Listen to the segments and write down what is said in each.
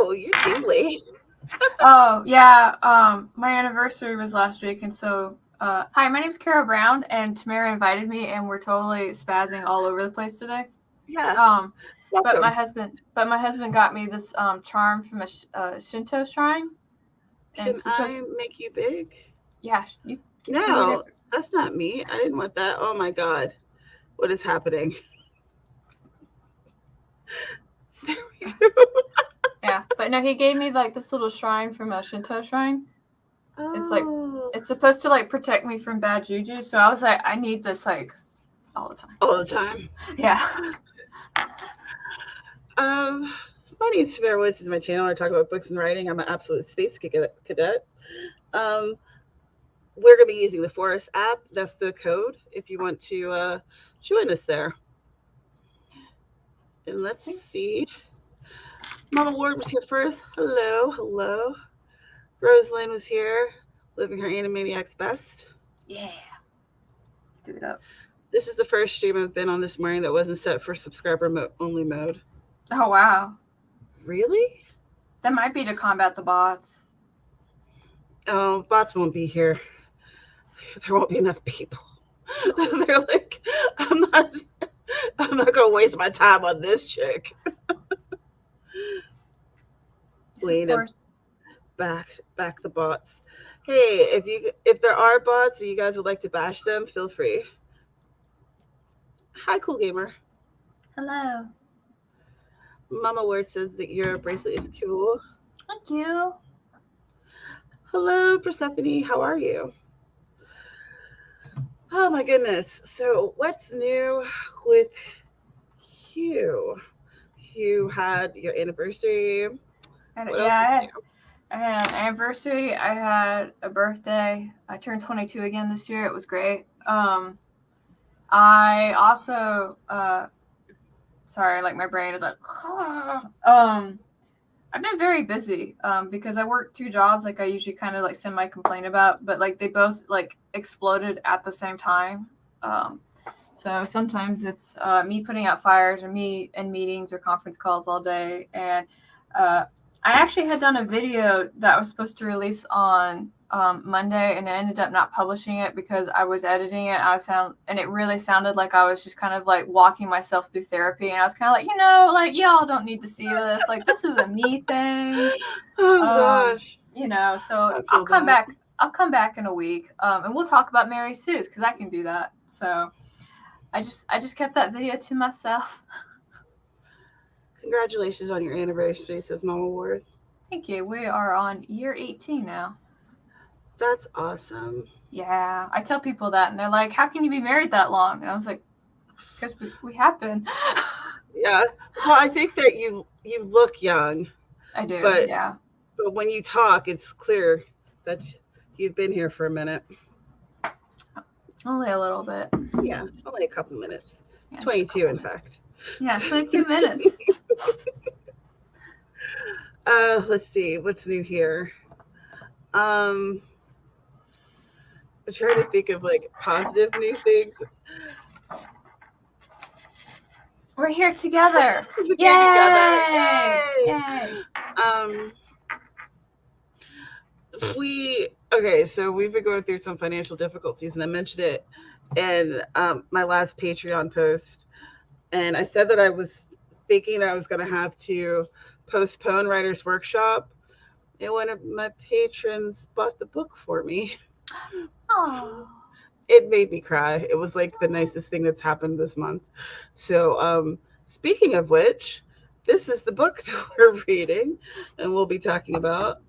Oh, you're tingly. Oh, yeah. My anniversary was last week, and so hi, my name's Carrow Brown, and Tamara invited me, and we're totally spazzing all over the place today. Yeah. But my husband got me this charm from a Shinto shrine. Can I make you big? Yeah, you can do No, whatever. that's not me. I didn't want that. Oh my God. What is happening? There we go. Yeah, but no, he gave me like this little shrine from a Shinto shrine. It's like it's supposed to like protect me from bad juju. So I was like, I need this like all the time. All the time. Yeah. My name is Tamara Woods. This is my channel. I talk about books and writing. I'm an absolute space cadet. We're going to be using the Forest app. That's the code if you want to join us there. And let's see. Mama Ward was here first. Hello. Rosalind was here, living her Animaniacs best. Yeah. Do it up. This is the first stream I've been on this morning that wasn't set for subscriber only mode. Oh, wow. Really? That might be to combat the bots. Oh, bots won't be here. There won't be enough people. They're like, I'm not gonna waste my time on this chick. Wait, back the bots. Hey, if there are bots and you guys would like to bash them, feel free. Hi, Cool Gamer. Hello. Mama Word says that your bracelet is cool. Thank you. Hello, Persephone. How are you? Oh my goodness. So what's new with you? You had your anniversary. I had an anniversary. I had a birthday. I turned 22 again this year. It was great. I also sorry, like my brain is like I've been very busy because I work 2 jobs, like I usually kind of like semi-complain about, but like they both like exploded at the same time. So sometimes it's me putting out fires or me in meetings or conference calls all day. And I actually had done a video that was supposed to release on Monday, and I ended up not publishing it because I was editing it. And it really sounded like I was just kind of like walking myself through therapy, and I was kind of like, like y'all don't need to see this. Like this is a me thing. Oh gosh. So I'll come back. I'll come back in a week, and we'll talk about Mary Sue's because I can do that. So I just kept that video to myself. Congratulations on your anniversary, says Mama Ward. Thank you. We are on year 18 now. That's awesome. Yeah. I tell people that, and they're like, how can you be married that long? And I was like, because we have been. Yeah. Well, I think that you look young. I do, yeah. But when you talk, it's clear that you've been here for a minute. Only a little bit. Yeah, only a couple minutes. Yeah, 22, in fact. Yeah, 22 minutes. Let's see. What's new here? I'm trying to think of like positive new things. We're here together. Yay! So we've been going through some financial difficulties, and I mentioned it in my last Patreon post. And I said that I was thinking I was going to have to postpone Writer's Workshop, and one of my patrons bought the book for me. Oh. It made me cry. It was like the nicest thing that's happened this month. So speaking of which, this is the book that we're reading and we'll be talking about.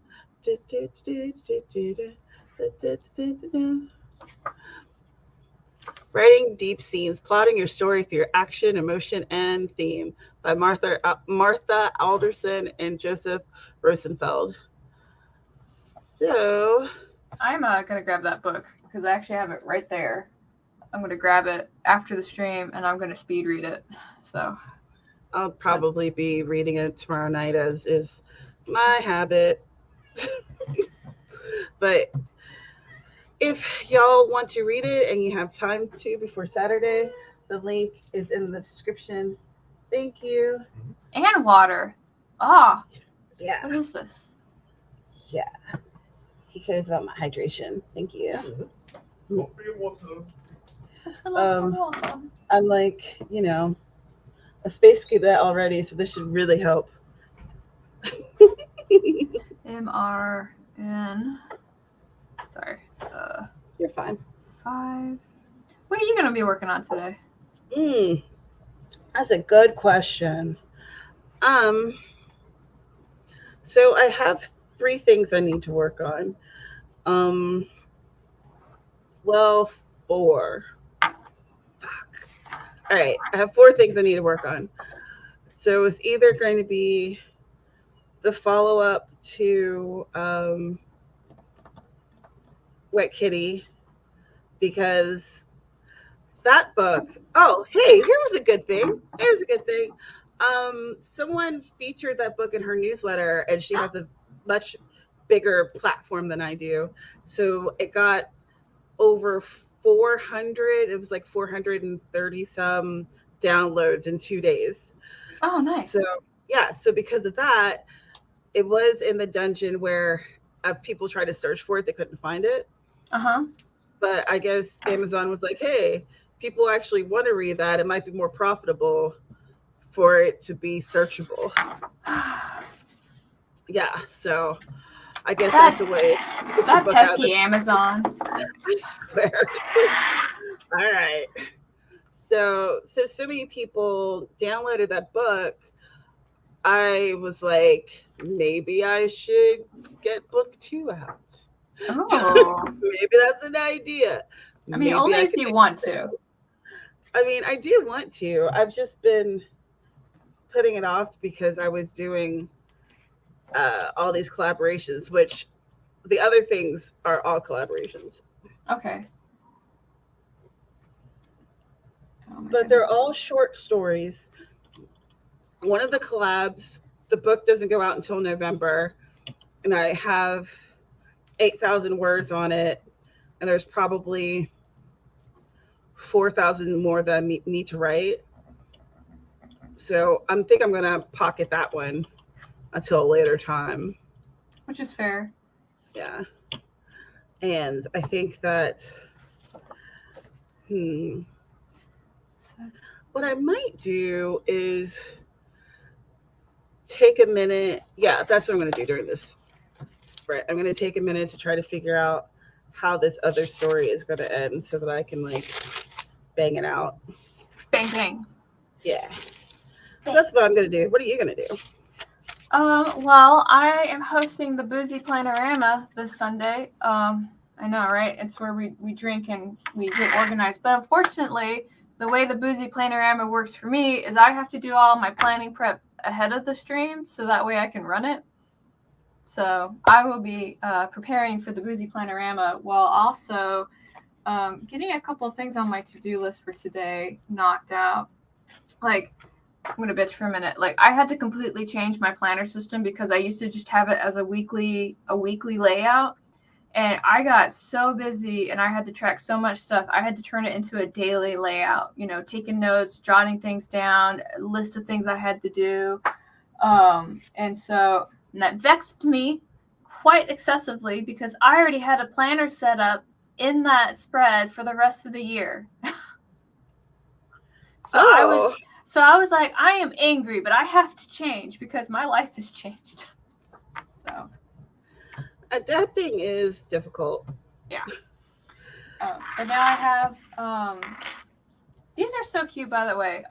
Writing Deep Scenes, Plotting Your Story Through Your Action, Emotion, and Theme by Martha Alderson and Joseph Rosenfeld. So I'm going to grab that book because I actually have it right there. I'm going to grab it after the stream and I'm going to speed read it. So I'll probably be reading it tomorrow night, as is my habit. But if y'all want to read it and you have time to before Saturday, the link is in the description. Thank you. And water. Yeah. What is this? Yeah. He cares about my hydration. Thank you. Go for your water. What's the love water? I'm like, a space cadet already, so this should really help. MRN. Sorry. You're fine. 5. What are you going to be working on today? That's a good question. So I have 3 things I need to work on. Well, 4. Fuck. All right, I have 4 things I need to work on. So it's either going to be the follow-up to Wet Kitty, because that book. Oh, hey, here's a good thing. Someone featured that book in her newsletter, and she has a much bigger platform than I do. So it got over 400. It was like 430 some downloads in 2 days. Oh, nice. So yeah, so because of that, it was in the dungeon where people tried to search for it, they couldn't find it. But I guess Amazon was like, hey, people actually want to read that. It might be more profitable for it to be searchable. Yeah, so I guess that's a way. That pesky Amazon. I swear. All right. So many people downloaded that book. I was like, maybe I should get book 2 out. Oh. Maybe that's an idea. I mean, only if you want to. I mean, I do want to. I've just been putting it off because I was doing all these collaborations, which the other things are all collaborations. Okay. But they're all short stories. One of the collabs, the book doesn't go out until November, and I have 8,000 words on it, and there's probably 4,000 more that I need to write. So I think I'm gonna pocket that one until a later time. Which is fair. Yeah. And I think that what I might do is take a minute. Yeah, that's what I'm going to do during this spread. I'm going to take a minute to try to figure out how this other story is going to end so that I can like bang it out. Bang, bang. Yeah. So that's what I'm going to do. What are you going to do? Well, I am hosting the Boozy Planorama this Sunday. I know, right? It's where we drink and we get organized. But unfortunately, the way the Boozy Planorama works for me is I have to do all my planning prep ahead of the stream so that way I can run it. So I will be preparing for the Boozy Planorama while also getting a couple of things on my to-do list for today knocked out. Like, I'm going to bitch for a minute. Like, I had to completely change my planner system because I used to just have it as a weekly layout. And I got so busy and I had to track so much stuff. I had to turn it into a daily layout, you know, taking notes, jotting things down, a list of things I had to do. And that vexed me quite excessively because I already had a planner set up in that spread for the rest of the year. So I was like, I am angry, but I have to change because my life has changed. So adapting is difficult. Yeah. But now I have these are so cute, by the way.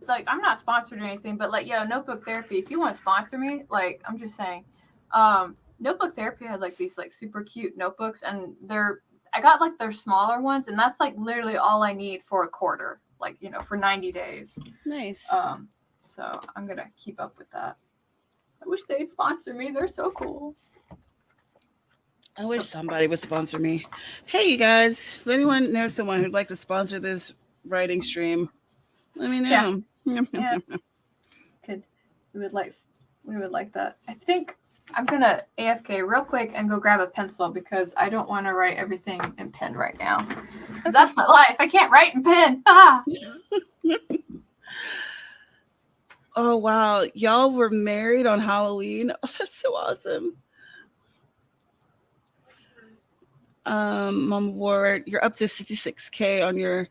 Like, I'm not sponsored or anything, but like, Notebook Therapy, if you want to sponsor me, like, I'm just saying, Notebook Therapy has like these like super cute notebooks, and I got like their smaller ones, and that's like literally all I need for a quarter, like, you know, for 90 days. Nice. So I'm gonna keep up with that. I wish they'd sponsor me. They're so cool. I wish somebody would sponsor me. Hey, you guys, if anyone knows someone who'd like to sponsor this writing stream, let me know. Yeah. We would like that. I think I'm gonna AFK real quick and go grab a pencil because I don't want to write everything in pen right now. Because that's my life. I can't write in pen. Ah. Oh wow, y'all were married on Halloween. Oh, that's so awesome. Mom Ward, you're up to 66K on your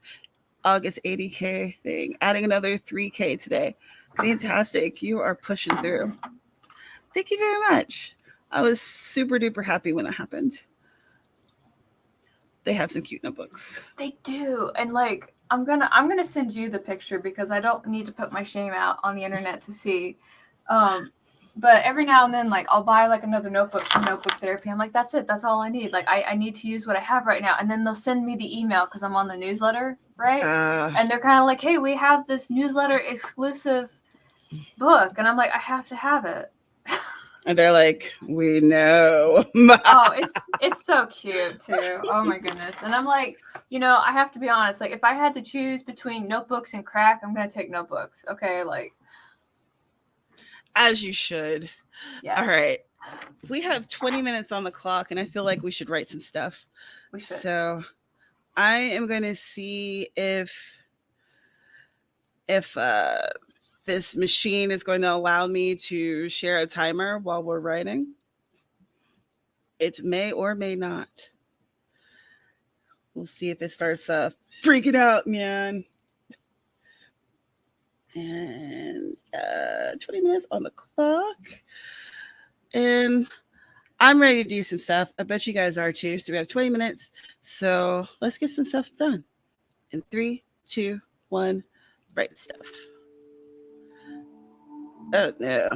August 80K thing, adding another 3K today. Fantastic. You are pushing through. Thank you very much. I was super duper happy when that happened. They have some cute notebooks. They do. And like I'm gonna send you the picture because I don't need to put my shame out on the internet to see. But every now and then, like I'll buy like another notebook for notebook therapy. I'm like, that's it. That's all I need. Like I need to use what I have right now. And then they'll send me the email because I'm on the newsletter, right? And they're kind of like, hey, we have this newsletter exclusive book. And I'm like, I have to have it. And they're like, we know. Oh, it's so cute too. Oh my goodness. And I'm like, I have to be honest. Like if I had to choose between notebooks and crack, I'm gonna take notebooks. Okay, like as you should. yes. All right. We have 20 minutes on the clock, and I feel like we should write some stuff. We should. So I am going to see if this machine is going to allow me to share a timer while we're writing. It may or may not. We'll see if it starts freaking out, man. And 20 minutes on the clock. And I'm ready to do some stuff. I bet you guys are too. So we have 20 minutes. So let's get some stuff done. In 3, 2, 1, write stuff. Oh no.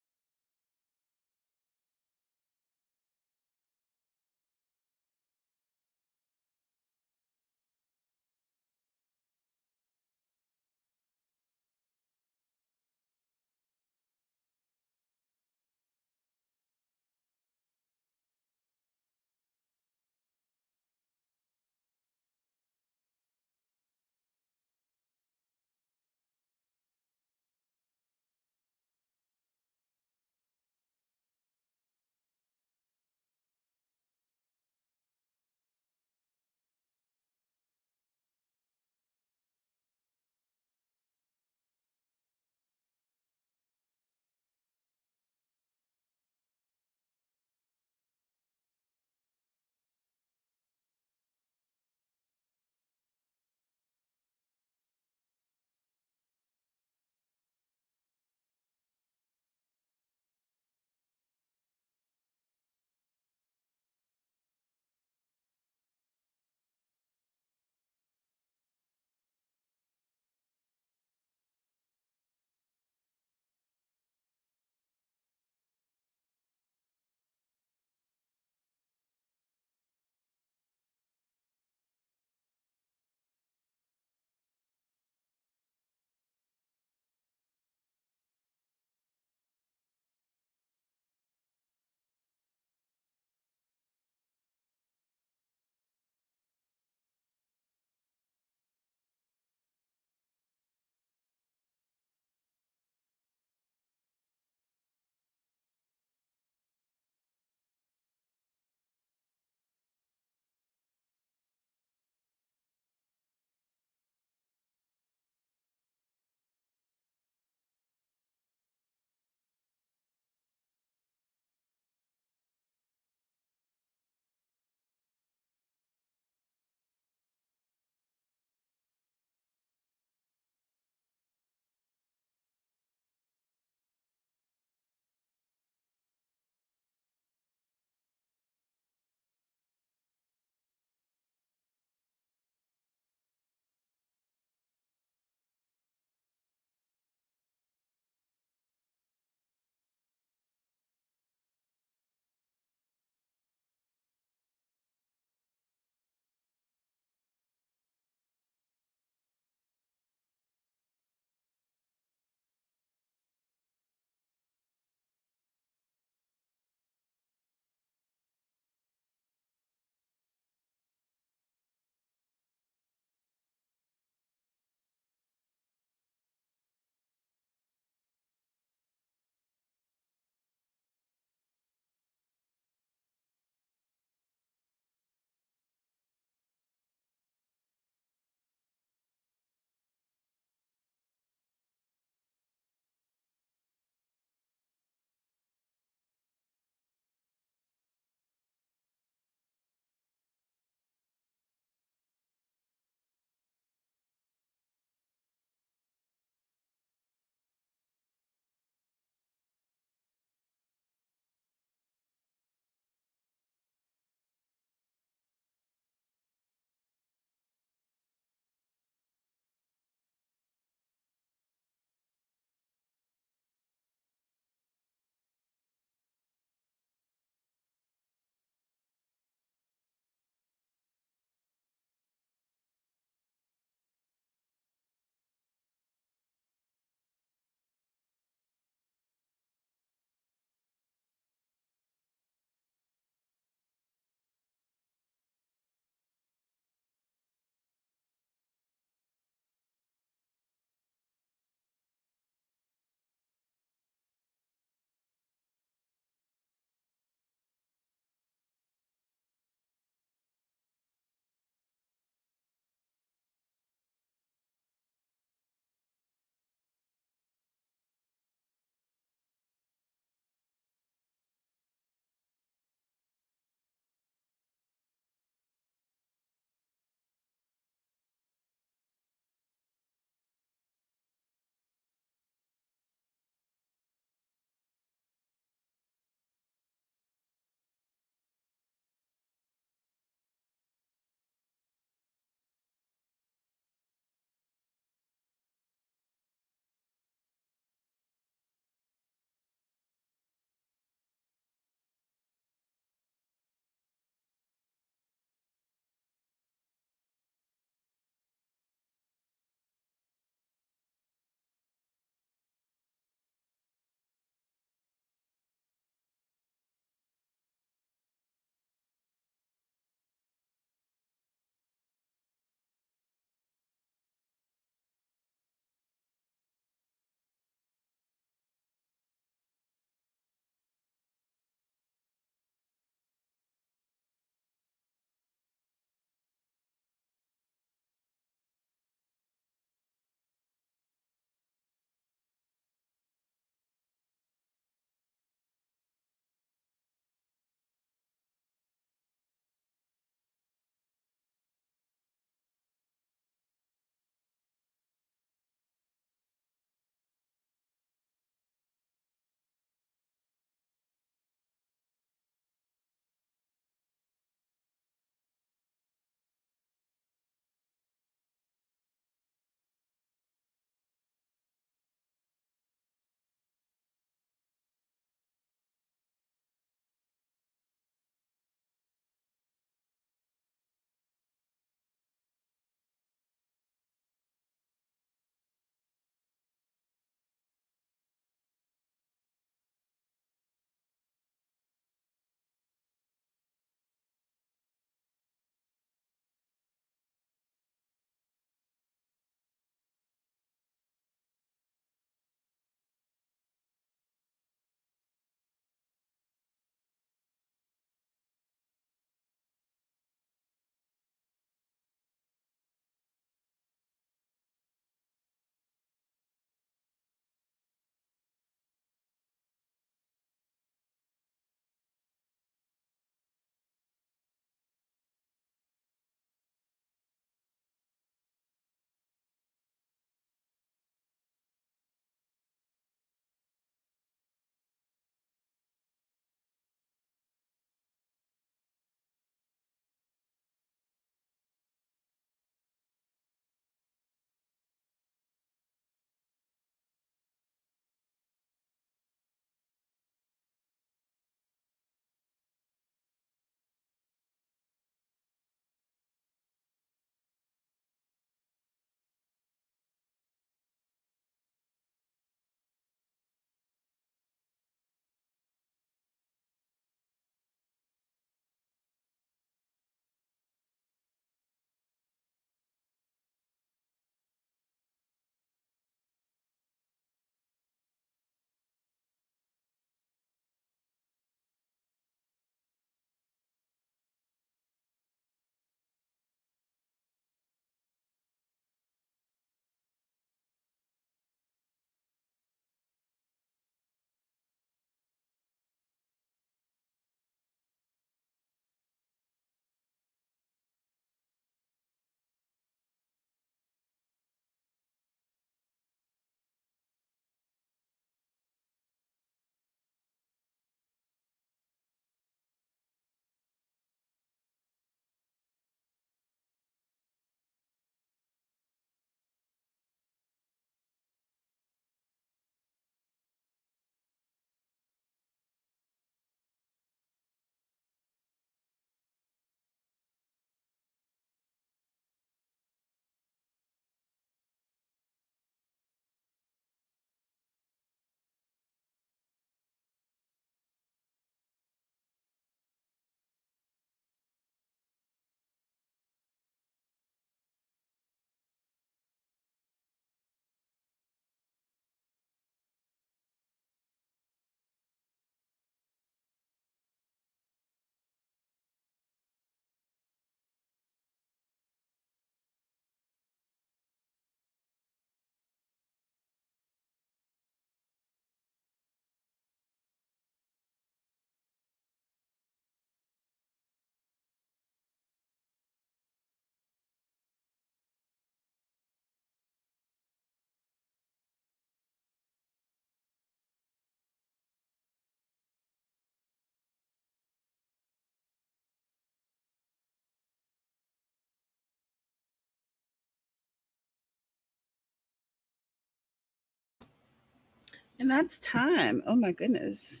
And that's time. Oh my goodness.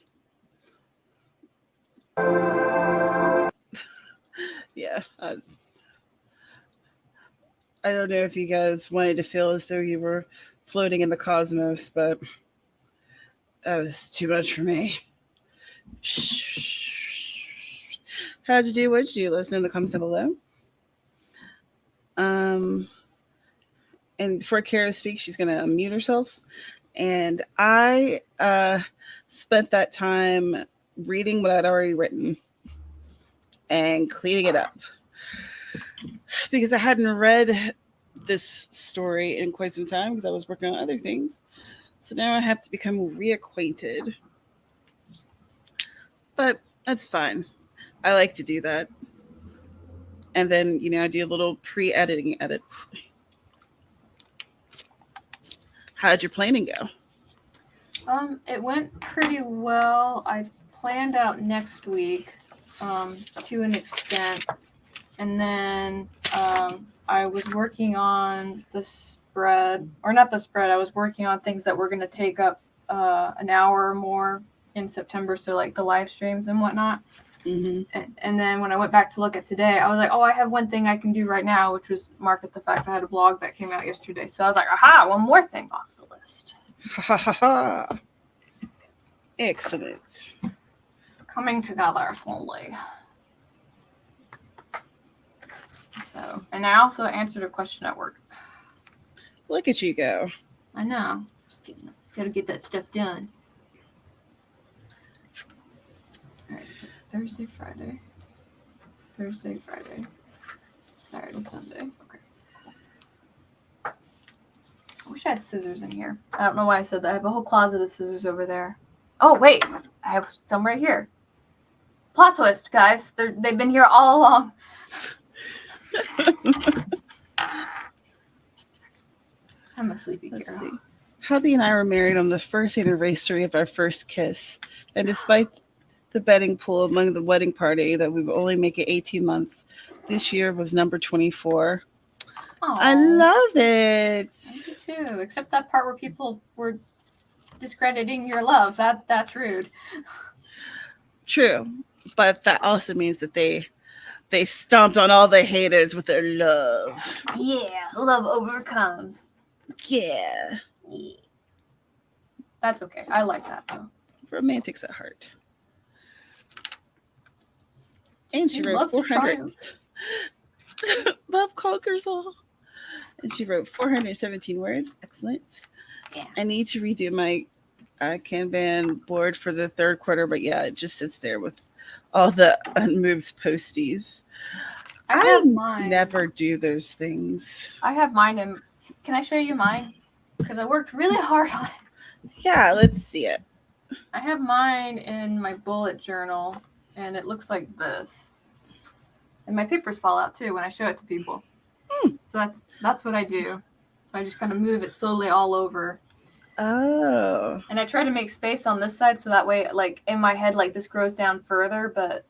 Yeah. I don't know if you guys wanted to feel as though you were floating in the cosmos, but that was too much for me. How'd you do? What'd you do? Let us know in the comments down below. And before Kara speaks, she's going to unmute herself. And I spent that time reading what I'd already written and cleaning it up because I hadn't read this story in quite some time because I was working on other things. So now I have to become reacquainted. But that's fine. I like to do that. And then, I do little pre-editing edits. How did your planning go? It went pretty well. I planned out next week to an extent. And then I was working on the spread, or not the spread. I was working on things that were going to take up an hour or more in September. So like the live streams and whatnot. Mm-hmm. And then when I went back to look at today, I was like, oh, I have one thing I can do right now, which was market the fact I had a blog that came out yesterday. So I was like, aha, one more thing off the list. Ha ha ha. Excellent. Coming together slowly. So, and I also answered a question at work. Look at you go. I know. Gotta get that stuff done. All right, so Thursday, Friday, Saturday, Sunday. Okay. I wish I had scissors in here. I don't know why I said that. I have a whole closet of scissors over there. Oh, wait. I have some right here. Plot twist, guys. They've been here all along. I'm a sleepy Carrow. Hubby and I were married on the first anniversary of our first kiss. And despite the betting pool among the wedding party that we would only make it 18 months, this year was number 24. Aww. I love it. I do too, except that part where people were discrediting your love. That's rude. True, but that also means that they stomped on all the haters with their love. Yeah, love overcomes. Yeah. That's okay. I like that though. Romantics at heart. And she wrote 400. Love conquers all. And she wrote 417 words. Excellent. Yeah. I need to redo my Kanban board for the third quarter, but yeah, it just sits there with all the unmoved posties. I never do those things. I have mine in. Can I show you mine? Because I worked really hard on it. Yeah, let's see it. I have mine in my bullet journal, and it looks like this. And my papers fall out too when I show it to people. So that's what I do. So I just kind of move it slowly all over. Oh. And I try to make space on this side so that way, like in my head, like this grows down further, but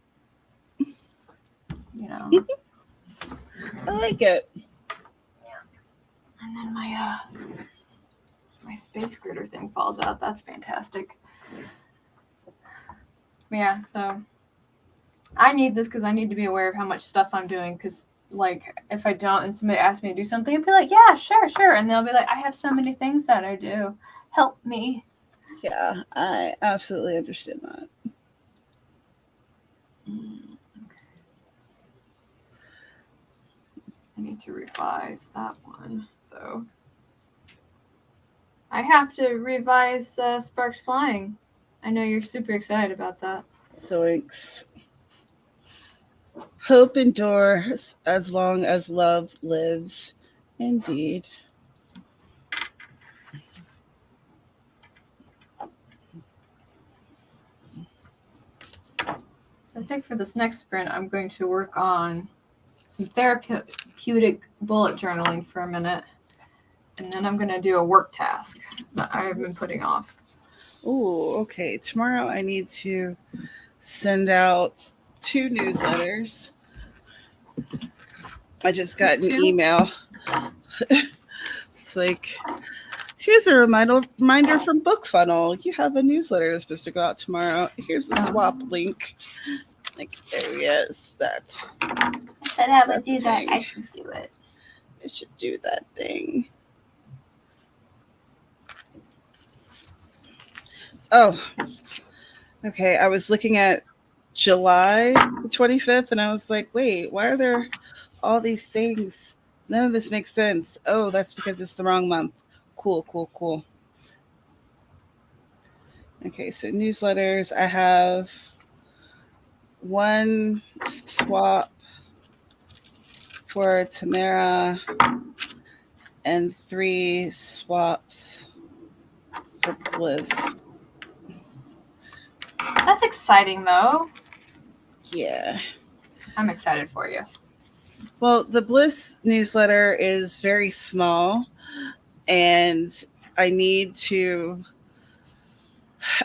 I like it. Yeah. And then my space gritter thing falls out. That's fantastic. Yeah, so I need this because I need to be aware of how much stuff I'm doing. Because, like, if I don't and somebody asks me to do something, I'll be like, yeah, sure. And they'll be like, I have so many things that I do. Help me. Yeah, I absolutely understand that. Okay. I need to revise that one, though. I have to revise Sparks Flying. I know you're super excited about that. Zoinks. Hope endures as long as love lives. Indeed. I think for this next sprint, I'm going to work on some therapeutic bullet journaling for a minute. And then I'm going to do a work task that I've been putting off. Oh, okay. Tomorrow I need to send out 2 newsletters. I just got an email. It's like, Here's a reminder from Book Funnel. You have a newsletter that's supposed to go out tomorrow. Here's the swap link. Like, there he is. That. I said I would do that. Thing. I should do it. I should do that thing. Oh, okay. I was looking at July 25th and I was like, wait, why are there all these things? None of this makes sense. Oh, that's because it's the wrong month. Cool. Okay, so newsletters. I have one swap for Tamara and 3 swaps for Bliss. That's exciting, though. Yeah. I'm excited for you. Well, the Bliss newsletter is very small, and I need to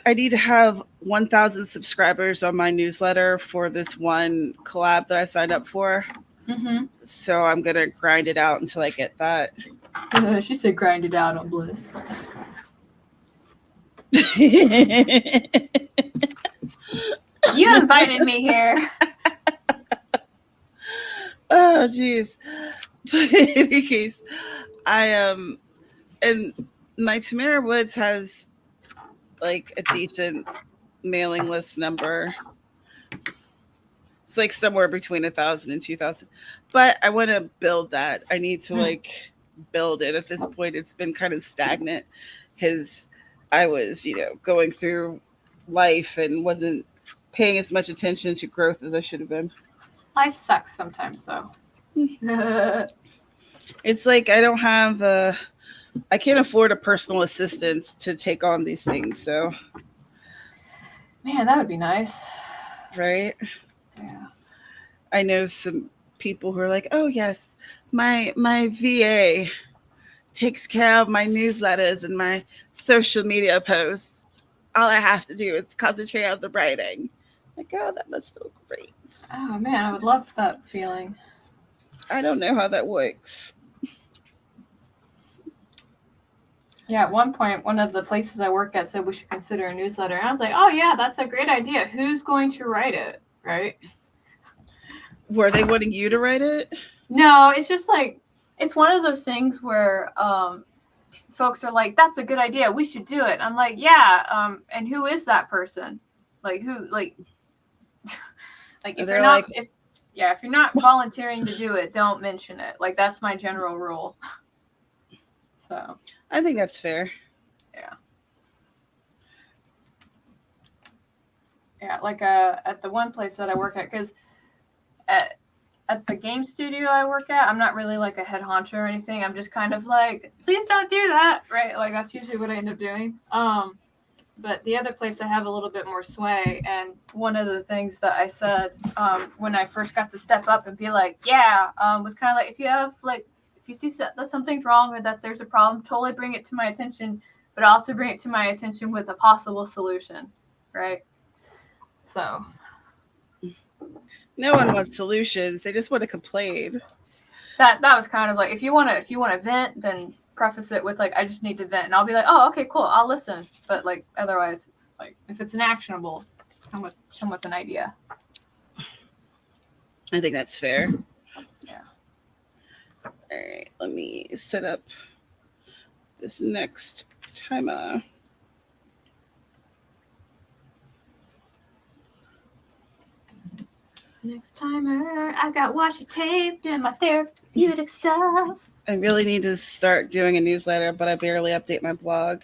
have 1,000 subscribers on my newsletter for this one collab that I signed up for. Mm-hmm. So I'm going to grind it out until I get that. She said grind it out on Bliss. You invited me here. Oh, geez. But in any case, and my Tamara Woods has like a decent mailing list number. It's like somewhere between 1,000 and 2,000. But I want to build that. I need to like build it. At this point, it's been kind of stagnant because I was, going through life and wasn't paying as much attention to growth as I should have been. Life sucks sometimes, though. It's like I can't afford a personal assistant to take on these things. So, man, that would be nice. Right? Yeah. I know some people who are like, oh, yes, my VA takes care of my newsletters and my social media posts. All I have to do is concentrate on the writing. Like, oh, that must feel great. Oh, man, I would love that feeling. I don't know how that works. Yeah, at one point, one of the places I work at said we should consider a newsletter. And I was like, oh, yeah, that's a great idea. Who's going to write it, right? Were they wanting you to write it? No, it's just like, it's one of those things where folks are like, that's a good idea. We should do it. I'm like, yeah. And who is that person? Like, who, like, like if you're not, if you're not volunteering to do it, don't mention it. Like, that's my general rule. So I think that's fair. Yeah, like at the one place that I work at, because at the game studio I work at, I'm not really like a head honcho or anything. I'm just kind of like, please don't do that, right? Like, that's usually what I end up doing. But the other place I have a little bit more sway, and one of the things that I said when I first got to step up and be like, was kind of like, if you see that something's wrong or that there's a problem, totally bring it to my attention, but also bring it to my attention with a possible solution, right? So no one wants solutions; they just want to complain. That was kind of like, if you want to vent, then preface it with like, I just need to vent, and I'll be like, oh, okay, cool, I'll listen. But like, otherwise, like, if it's an actionable, come with an idea. I think that's fair. Yeah. All right, let me set up this next timer. Next timer, I got washi taped and my therapeutic stuff. I really need to start doing a newsletter, but I barely update my blog.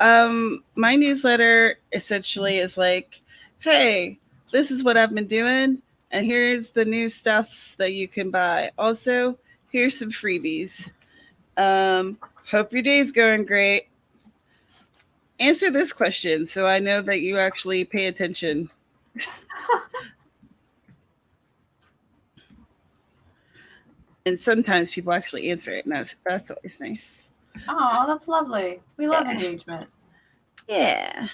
My newsletter essentially is like, hey, this is what I've been doing, and here's the new stuffs that you can buy. Also, here's some freebies. Hope your day's going great. Answer this question so I know that you actually pay attention. And sometimes people actually answer it, and that's always nice. Oh, that's lovely. We love engagement. Yeah.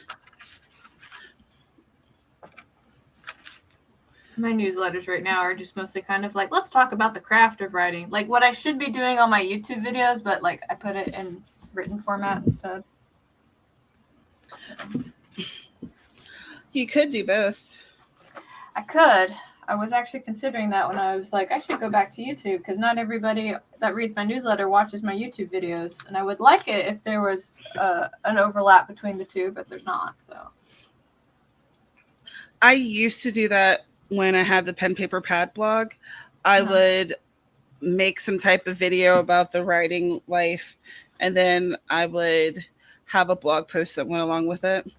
My newsletters right now are just mostly kind of like, let's talk about the craft of writing. Like what I should be doing on my YouTube videos, but like I put it in written format instead. You could do both. I could. I was actually considering that when I was like, I should go back to YouTube because not everybody that reads my newsletter watches my YouTube videos, and I would like it if there was an overlap between the two, but there's not. So I used to do that when I had the pen paper pad blog. I would make some type of video about the writing life, and then I would have a blog post that went along with it.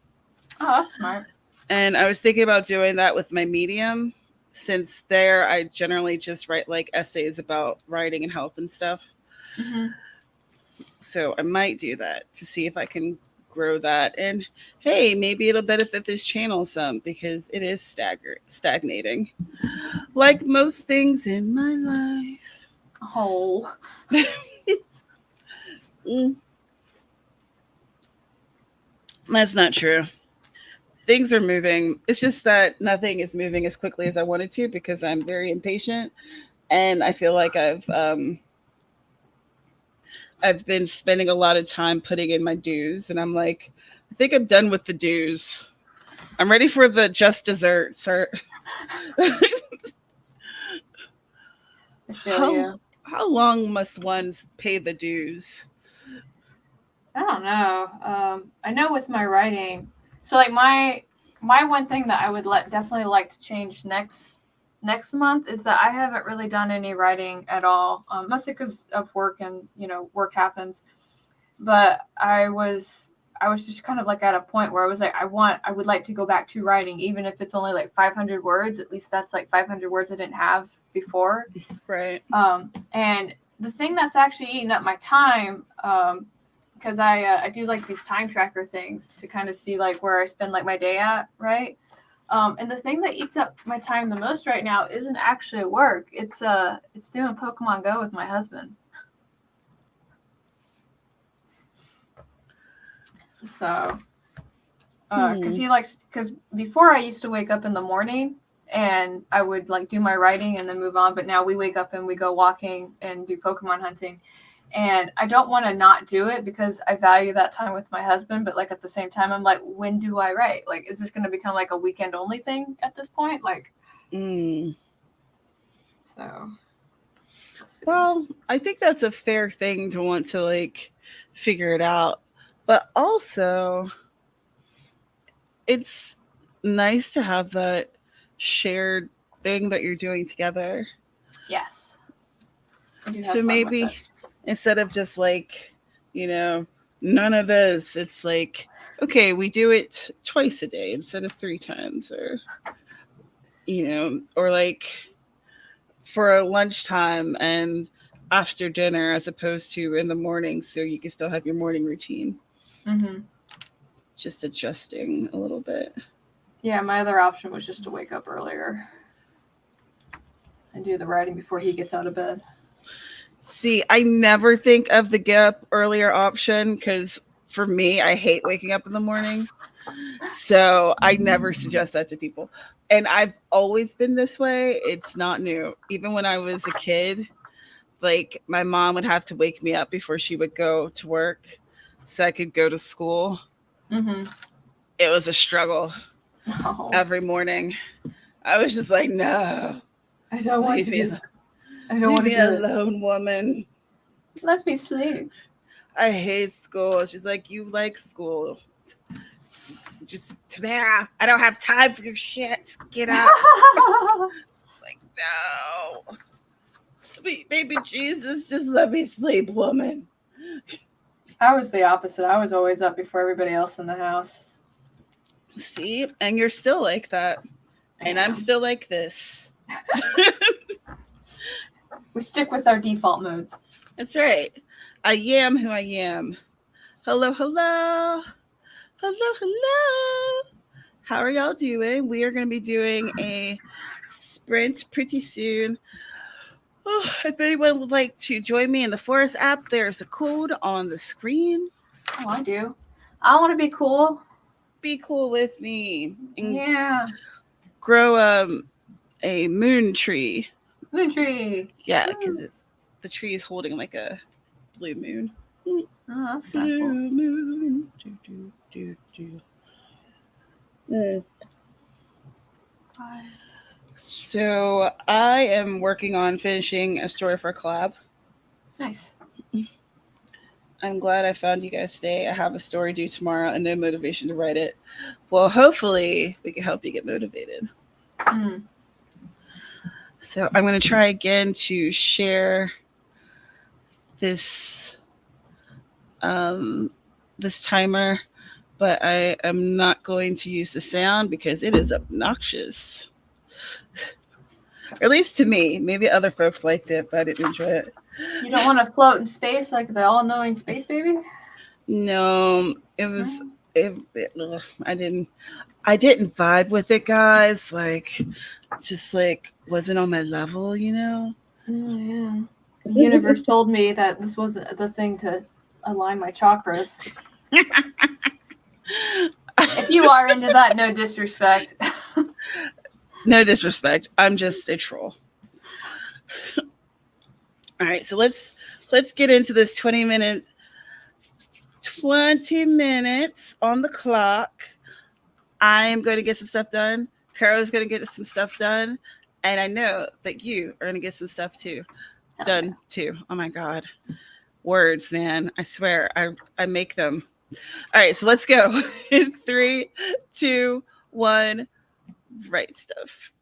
Oh, that's smart. And I was thinking about doing that with my Medium, since there I generally just write like essays about writing and health and stuff. Mm-hmm. So I might do that to see if I can grow that. And hey, maybe it'll benefit this channel some, because it is stagnating. Like most things in my life. Oh. That's not true. Things are moving. It's just that nothing is moving as quickly as I wanted to, because I'm very impatient, and I feel like I've been spending a lot of time putting in my dues, and I'm like, I think I'm done with the dues. I'm ready for the just desserts. Or how long must one pay the dues? I don't know. I know with my writing, so like my one thing that I would definitely like to change next month is that I haven't really done any writing at all, mostly because of work, and work happens. But I was just kind of like at a point where I was like, I would like to go back to writing, even if it's only like 500 words. At least that's like 500 words I didn't have before. Right. And the thing that's actually eating up my time, because I do like these time tracker things to kind of see like where I spend like my day at, right? And the thing that eats up my time the most right now isn't actually work. It's doing Pokemon Go with my husband. So, because before I used to wake up in the morning and I would like do my writing and then move on. But now we wake up and we go walking and do Pokemon hunting. And I don't want to not do it because I value that time with my husband. But like at the same time, I'm like, when do I write? Like, is this going to become like a weekend only thing at this point? Like, so. Well, I think that's a fair thing to want to like figure it out. But also, it's nice to have that shared thing that you're doing together. Yes. So maybe instead of just like, none of this, it's like, okay, we do it twice a day instead of 3 times, or, or like for a lunchtime and after dinner as opposed to in the morning, so you can still have your morning routine. Mm-hmm. Just adjusting a little bit. Yeah, my other option was just to wake up earlier and do the writing before he gets out of bed. See, I never think of the get up earlier option because for me, I hate waking up in the morning. So I never suggest that to people. And I've always been this way. It's not new. Even when I was a kid, like my mom would have to wake me up before she would go to work so I could go to school. Mm-hmm. It was a struggle every morning. I was just like, no. I don't want to do this. I don't want to be a lone woman. Let me sleep. I hate school. She's like, you like school. Just Tamara, I don't have time for your shit. Get up. Like, no. Sweet baby Jesus, just let me sleep, woman. I was the opposite. I was always up before everybody else in the house. See? And you're still like that. And I'm still like this. We stick with our default modes. That's right. I am who I am. Hello, hello. Hello, hello. How are y'all doing? We are going to be doing a sprint pretty soon. Oh, if anyone would like to join me in the Forest app, there's a code on the screen. Oh, I do. I want to be cool. Be cool with me. Yeah. Grow a moon tree. Moon tree. Yeah, because the tree is holding like a blue moon. Oh, that's kind of Blue cool. moon. Do. So I am working on finishing a story for a collab. Nice. I'm glad I found you guys today. I have a story due tomorrow and no motivation to write it. Well, hopefully we can help you get motivated. Mm. So I'm going to try again to share this this timer, but I am not going to use the sound because it is obnoxious. Or at least to me. Maybe other folks liked it, but I didn't enjoy it. You don't want to float in space like the all-knowing space baby? No, it was. No? I didn't vibe with it, guys. Like, just like wasn't on my level, you know. Oh, yeah. The universe told me that this wasn't the thing to align my chakras. If you are into that, no disrespect. No disrespect. I'm just a troll. All right, so let's get into this 20 minutes on the clock. I'm going to get some stuff done. Carrow's going to get some stuff done. And I know that you are going to get some stuff too. Done too. Oh my God. Words, man. I swear I make them. All right, so let's go. In 3, 2, 1, write stuff.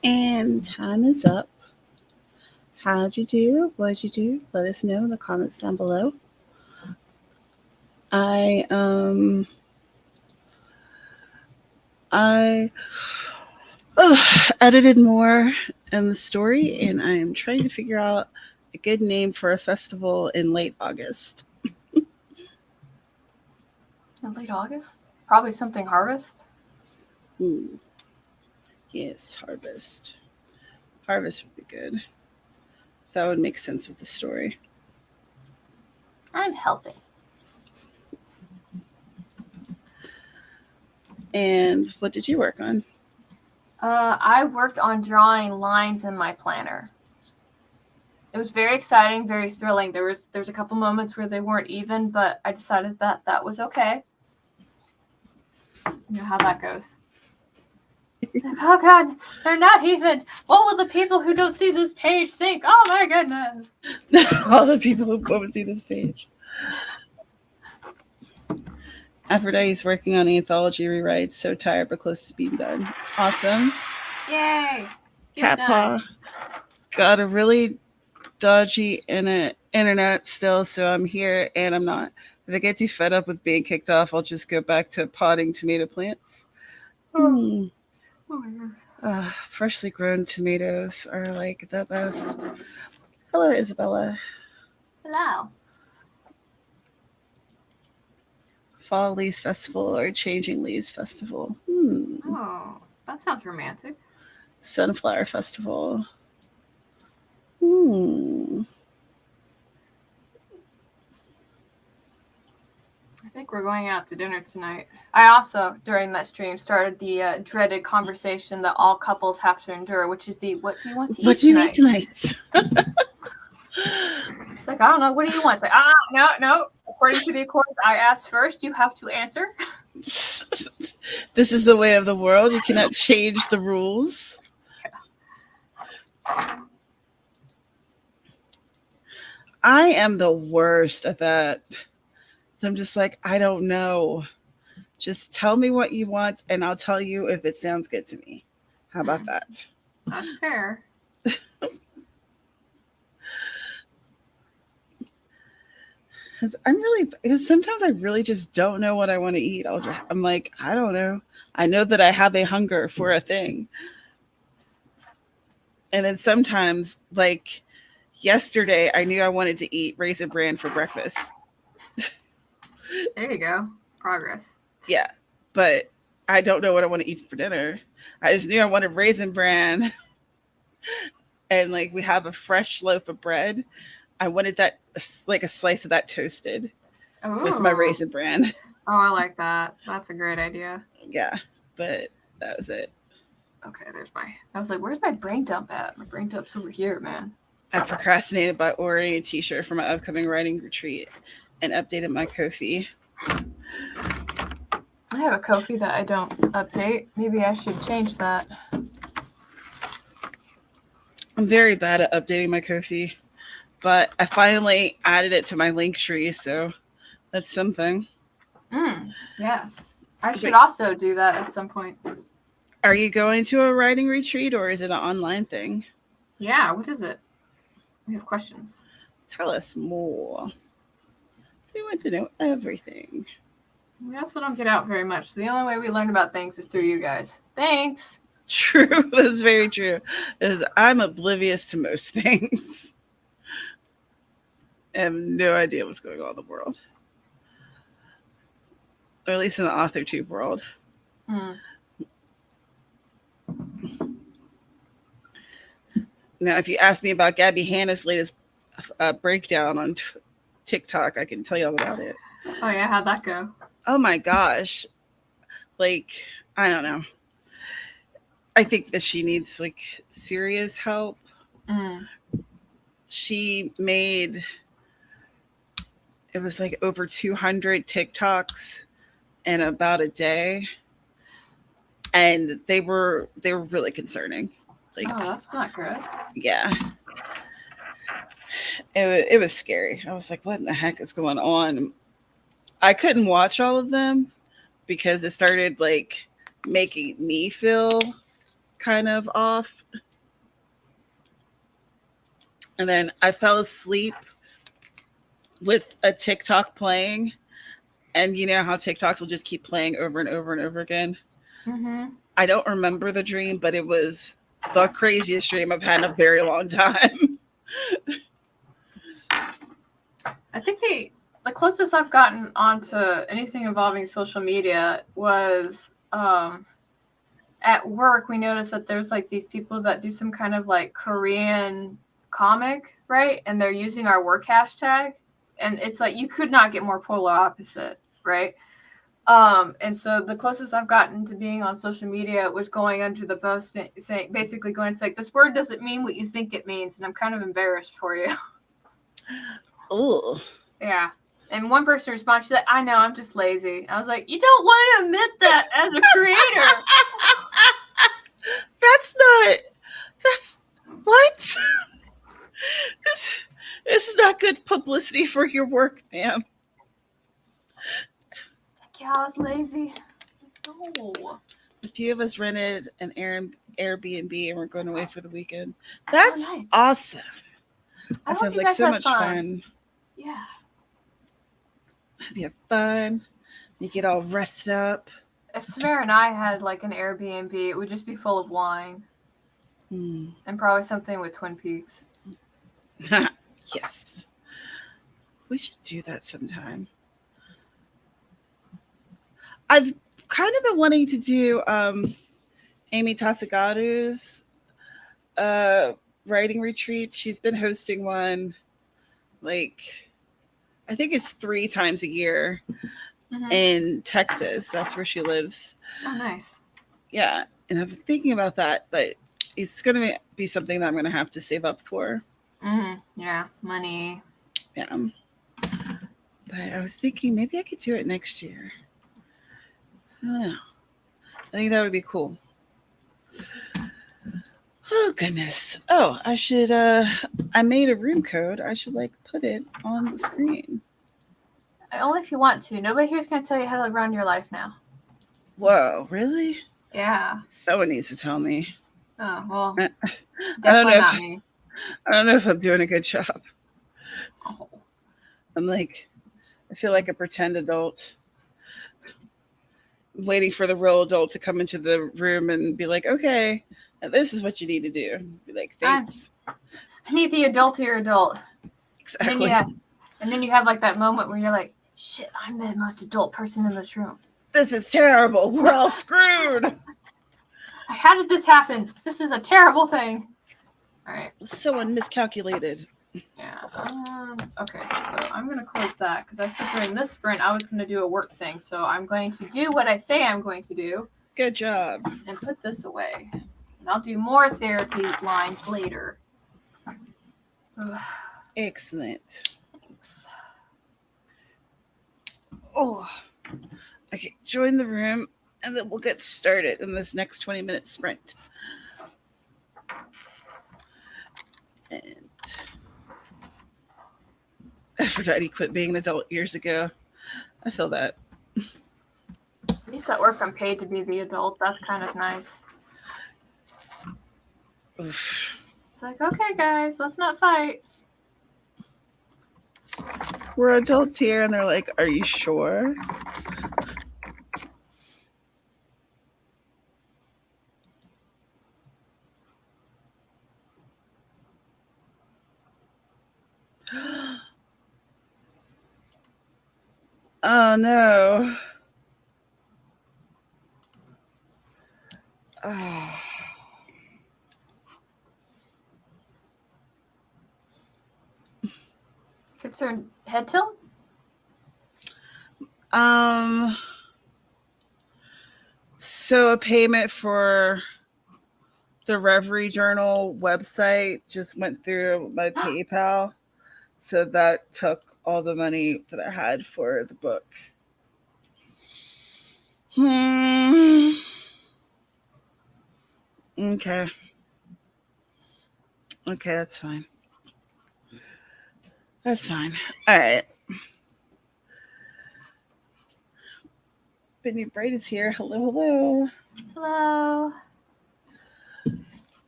And time is up. How'd you do? What'd you do? Let us know in the comments down below. I edited more in the story, and I am trying to figure out a good name for a festival in late August. In late August? Probably something harvest. Yes, harvest. Harvest would be good. That would make sense with the story. I'm helping. And what did you work on? I worked on drawing lines in my planner. It was very exciting, very thrilling. There's a couple moments where they weren't even, but I decided that was okay. You know how that goes. Like, oh God, they're not even. What will the people who don't see this page think? Oh my goodness. All the people who won't see this page. Aphrodite's working on anthology rewrite. So tired, but close to being done. Awesome. Yay. Cat Paw got a really dodgy internet still, so I'm here and I'm not. If I get too fed up with being kicked off, I'll just go back to potting tomato plants. Oh my gosh. Freshly grown tomatoes are like the best. Hello, Isabella. Hello. Fall Leaves Festival or Changing Leaves Festival. Oh, that sounds romantic. Sunflower Festival. I think we're going out to dinner tonight. I also, during that stream, started the dreaded conversation that all couples have to endure, which is the what do you want to eat tonight? What do you eat tonight? It's like, I don't know. What do you want? It's like, no. According to the accord, I asked first. You have to answer. This is the way of the world. You cannot change the rules. I am the worst at that. I'm just like, I don't know. Just tell me what you want, and I'll tell you if it sounds good to me. How about that? That's fair. Because sometimes I really just don't know what I want to eat. I'm like, I don't know. I know that I have a hunger for a thing. And then sometimes, like yesterday, I knew I wanted to eat Raisin Bran for breakfast. There you go. Progress. Yeah, but I don't know what I want to eat for dinner. I just knew I wanted Raisin Bran. And like we have a fresh loaf of bread. I wanted that, like a slice of that toasted with my Raisin Bran. Oh, I like that. That's a great idea. Yeah, but that was it. Okay, I was like, where's my brain dump at? My brain dump's over here, man. I procrastinated by ordering a t-shirt for my upcoming writing retreat and updated my Ko-fi. I have a Ko-fi that I don't update. Maybe I should change that. I'm very bad at updating my Ko-fi, but I finally added it to my link tree, so that's something. Yes. I should also do that at some point. Are you going to a writing retreat or is it an online thing? Yeah, what is it? We have questions. Tell us more. We want to know everything. We also don't get out very much. So the only way we learn about things is through you guys. Thanks. True. That's very true. Because I'm oblivious to most things. I have no idea what's going on in the world. Or at least in the AuthorTube world. Now, if you ask me about Gabby Hanna's latest breakdown on TikTok, I can tell you all about it. Oh, yeah? How'd that go? Oh, my gosh. Like, I don't know. I think that she needs, like, serious help. She made, it was like over 200 TikToks in about a day. And they were really concerning. Like, oh, that's not good. Yeah. It was scary. I was like, what in the heck is going on? I couldn't watch all of them because it started like making me feel kind of off. And then I fell asleep with a TikTok playing. And you know how TikToks will just keep playing over and over and over again? Mm-hmm. I don't remember the dream, but it was the craziest dream I've had in a very long time. I think the closest I've gotten onto anything involving social media was at work. We noticed that there's like these people that do some kind of like Korean comic, right? And they're using our work hashtag, and it's like you could not get more polar opposite, right? And so the closest I've gotten to being on social media was going under the post saying, basically going, it's like, this word doesn't mean what you think it means, and I'm kind of embarrassed for you. Oh, Yeah. And one person responded, she's like, I know, I'm just lazy. I was like, you don't want to admit that as a creator. that's what? This is not good publicity for your work, ma'am. Yeah, I was lazy. No. A few of us rented an Airbnb and we're going away for the weekend. That's nice. awesome. I That hope sounds you like guys so had much fun. fun. Yeah. You have fun. You get all rested up. If Tamara and I had like an Airbnb, it would just be full of wine. Mm. And probably something with Twin Peaks. Yes. We should do that sometime. I've kind of been wanting to do Amy Tasagaru's writing retreat. She's been hosting one, like, I think it's 3 times a year in Texas. That's where she lives. Oh, nice. Yeah. And I've been thinking about that, but it's going to be something that I'm going to have to save up for. Yeah. Money. Yeah. But I was thinking maybe I could do it next year. I don't know. I think that would be cool. Oh, goodness. Oh, I should, I made a room code. I should, like, put it on the screen. Only if you want to. Nobody here's going to tell you how to run your life now. Whoa, really? Yeah. Someone needs to tell me. Oh, well, I definitely not me. I don't know if I'm doing a good job. Oh. I'm like, I feel like a pretend adult. Waiting for the real adult to come into the room and be like, okay, this is what you need to do. Be like, thanks. I need the adultier adult. Exactly. And then you have like that moment where you're like, shit, I'm the most adult person in this room. This is terrible. We're all screwed. How did this happen? This is a terrible thing. All right. Someone miscalculated. Yeah. Okay, so I'm going to close that because I said during this sprint I was going to do a work thing. So I'm going to do what I say I'm going to do. Good job. And put this away. And I'll do more therapy lines later. Excellent. Thanks. Oh, okay. Join the room and then we'll get started in this next 20-minute sprint. And Aphrodite quit being an adult years ago. I feel that. At least at work I'm paid to be the adult. That's kind of nice. Oof. It's like, okay, guys, let's not fight. We're adults here, and they're like, are you sure? Oh, no. Oh. Concerned head tilt? So a payment for the Reverie Journal website just went through my PayPal. So that took all the money that I had for the book. Okay. Okay, that's fine. That's fine. All right. Benny Bright is here. Hello, hello. Hello.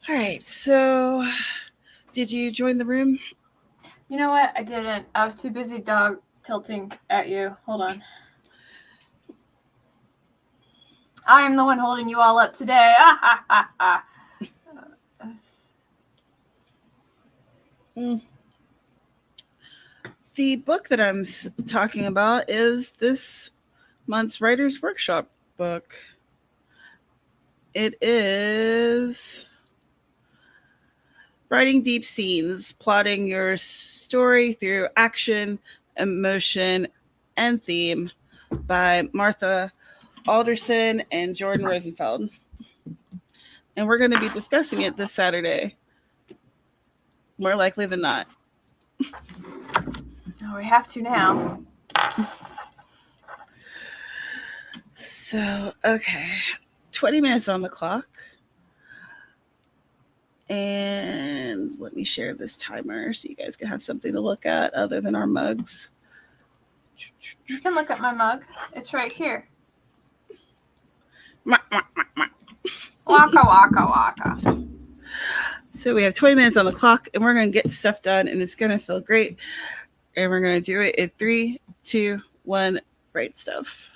All right. So, did you join the room? You know what? I didn't. I was too busy dog tilting at you. Hold on. I am the one holding you all up today. Ah, ha, ha, ha. The book that I'm talking about is this month's Writer's Workshop book. It is Writing Deep Scenes, Plotting Your Story Through Action, Emotion, and Theme by Martha Alderson and Jordan Rosenfeld. And we're going to be discussing it this Saturday. More likely than not. Oh, we have to now. So, okay. 20 minutes on the clock. And let me share this timer so you guys can have something to look at other than our mugs. You can look at my mug. It's right here. Waka, waka, waka. So we have 20 minutes on the clock, and we're going to get stuff done, and it's going to feel great. And we're going to do it in 3, 2, 1, write stuff.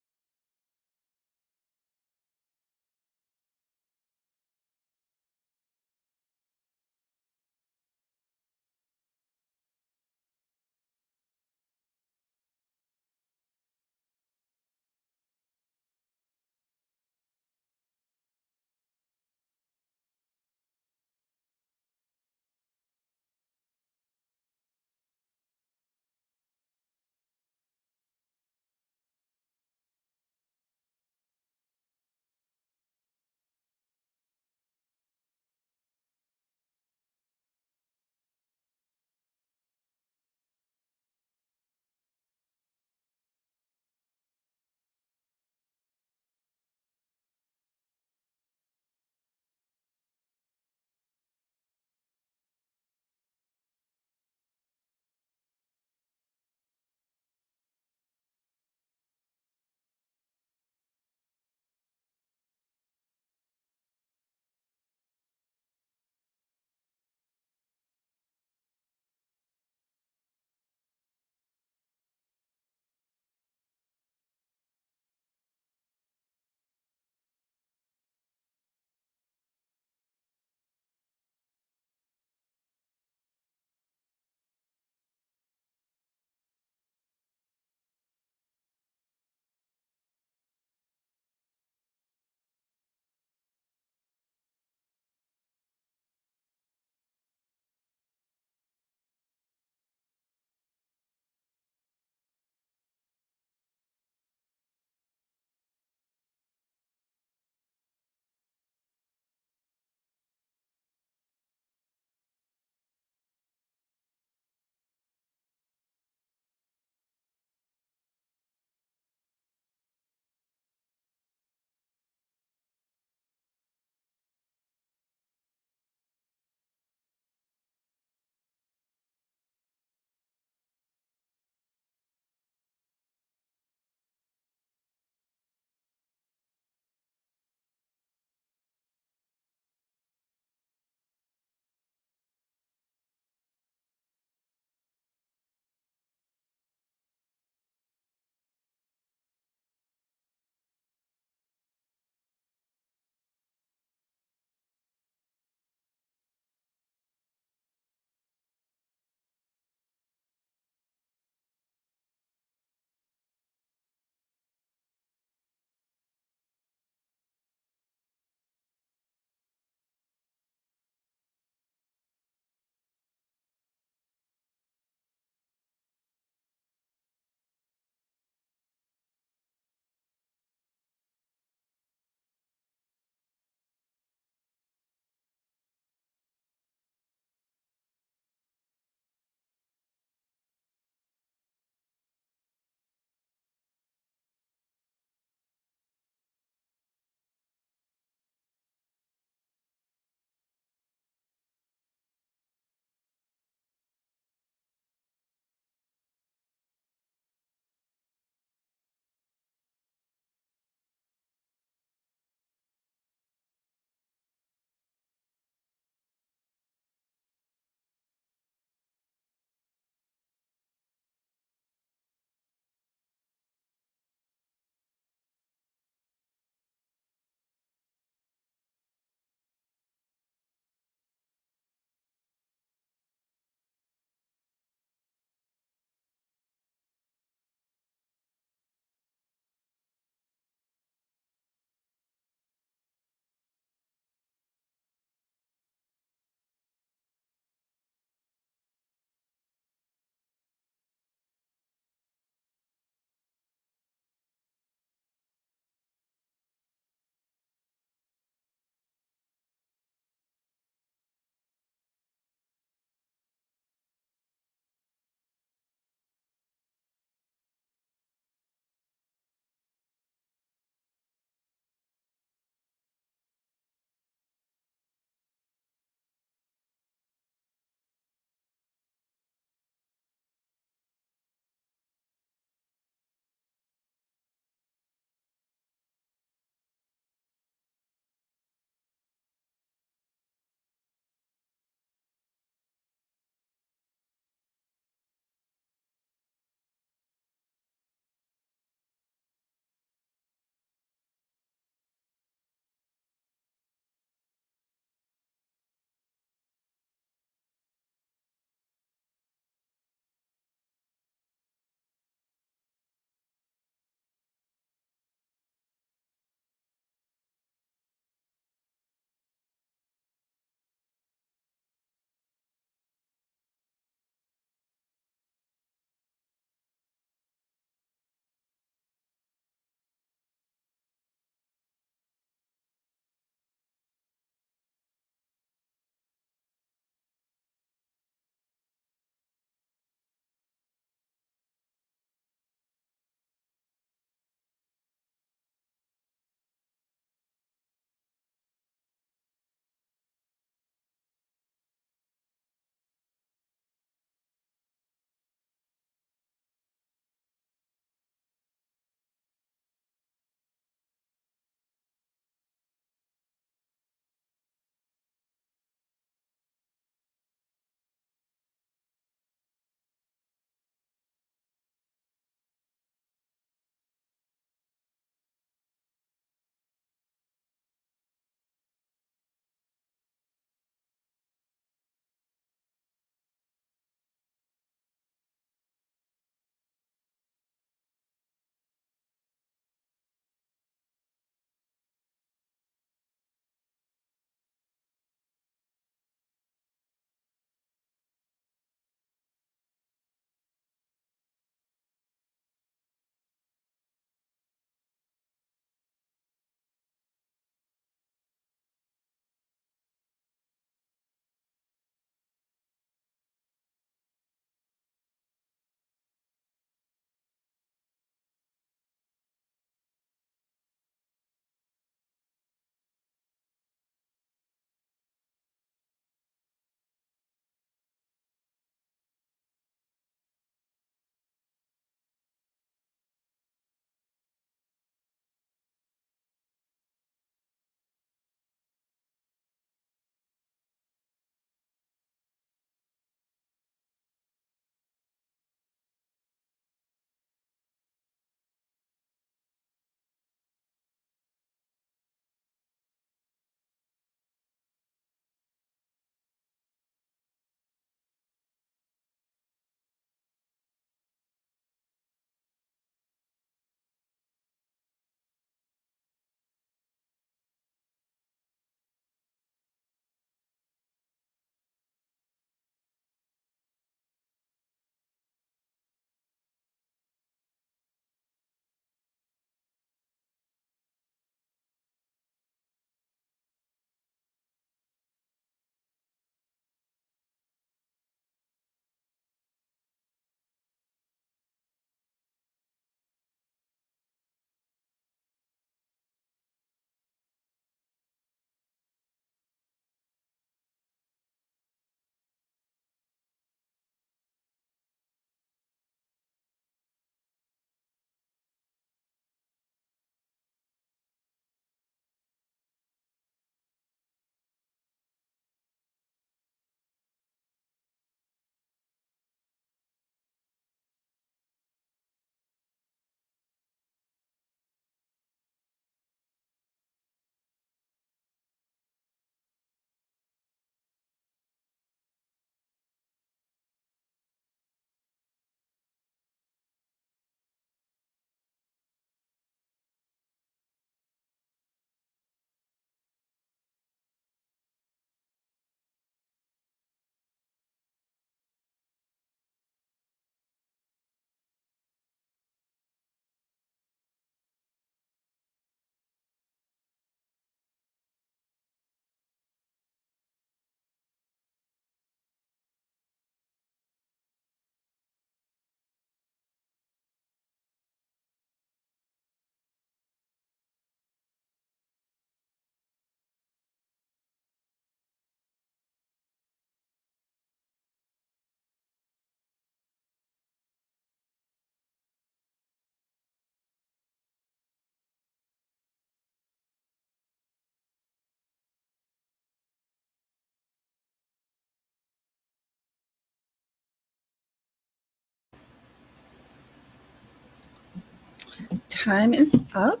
time is up.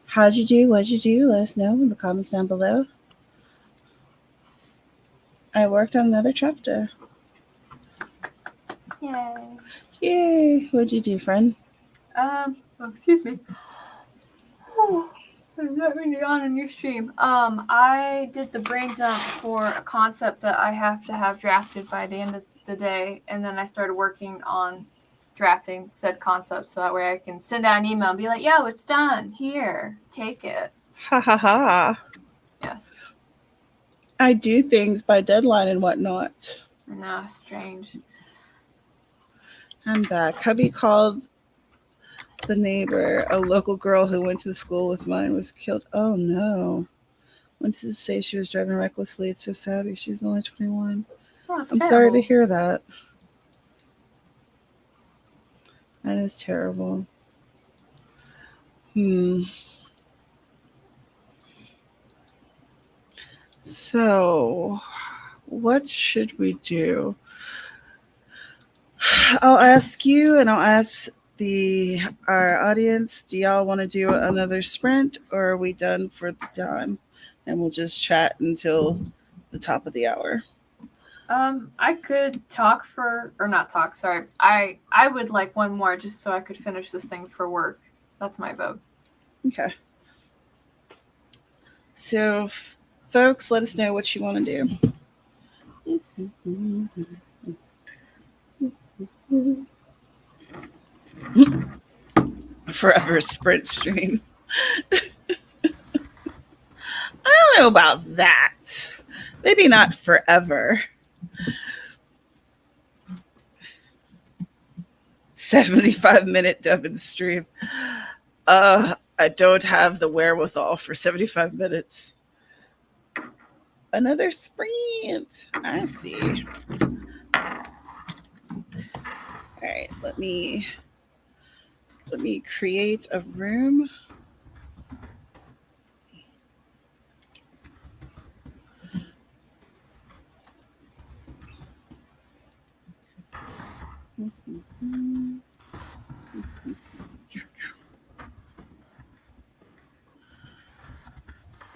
How'd you do? What'd you do? Let us know in the comments down below. I worked on another chapter. Yay. Yay. What'd you do, friend? Excuse me. I'm not really on a new stream. I did the brain dump for a concept that I have to have drafted by the end of the day, and then I started working on drafting said concept so that way I can send out an email and be like, yo, it's done. Here, take it. Ha ha ha. Yes. I do things by deadline and whatnot. No, strange. I'm back. Hubby called the neighbor, a local girl who went to the school with mine, was killed. Oh no. Went to say she was driving recklessly. It's so sad because she was only 21. Oh, that's I'm terrible. sorry to hear that. That is terrible. So, what should we do? I'll ask you and I'll ask our audience, do y'all want to do another sprint or are we done for the time? And we'll just chat until the top of the hour. I could talk or not talk, sorry. I would like one more just so I could finish this thing for work. That's my vote. Okay. So, folks, let us know what you want to do. Forever sprint stream. I don't know about that. Maybe not forever. 75-minute Devin stream. I don't have the wherewithal for 75 minutes. Another sprint. I see. All right, let me create a room. Mm-hmm.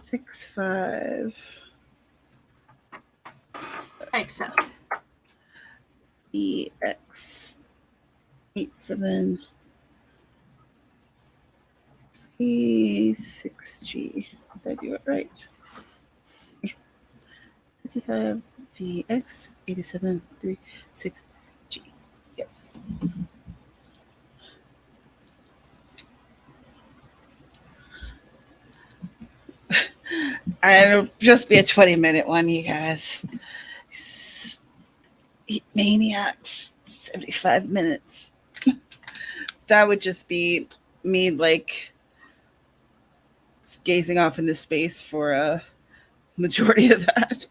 6-5. I accept. EX 87 E6G. Did I do it right? 55 VX 87 36G. Yes. It'll just be a 20-minute one, you guys. Maniacs, 75 minutes. That would just be me like gazing off into space for a majority of that.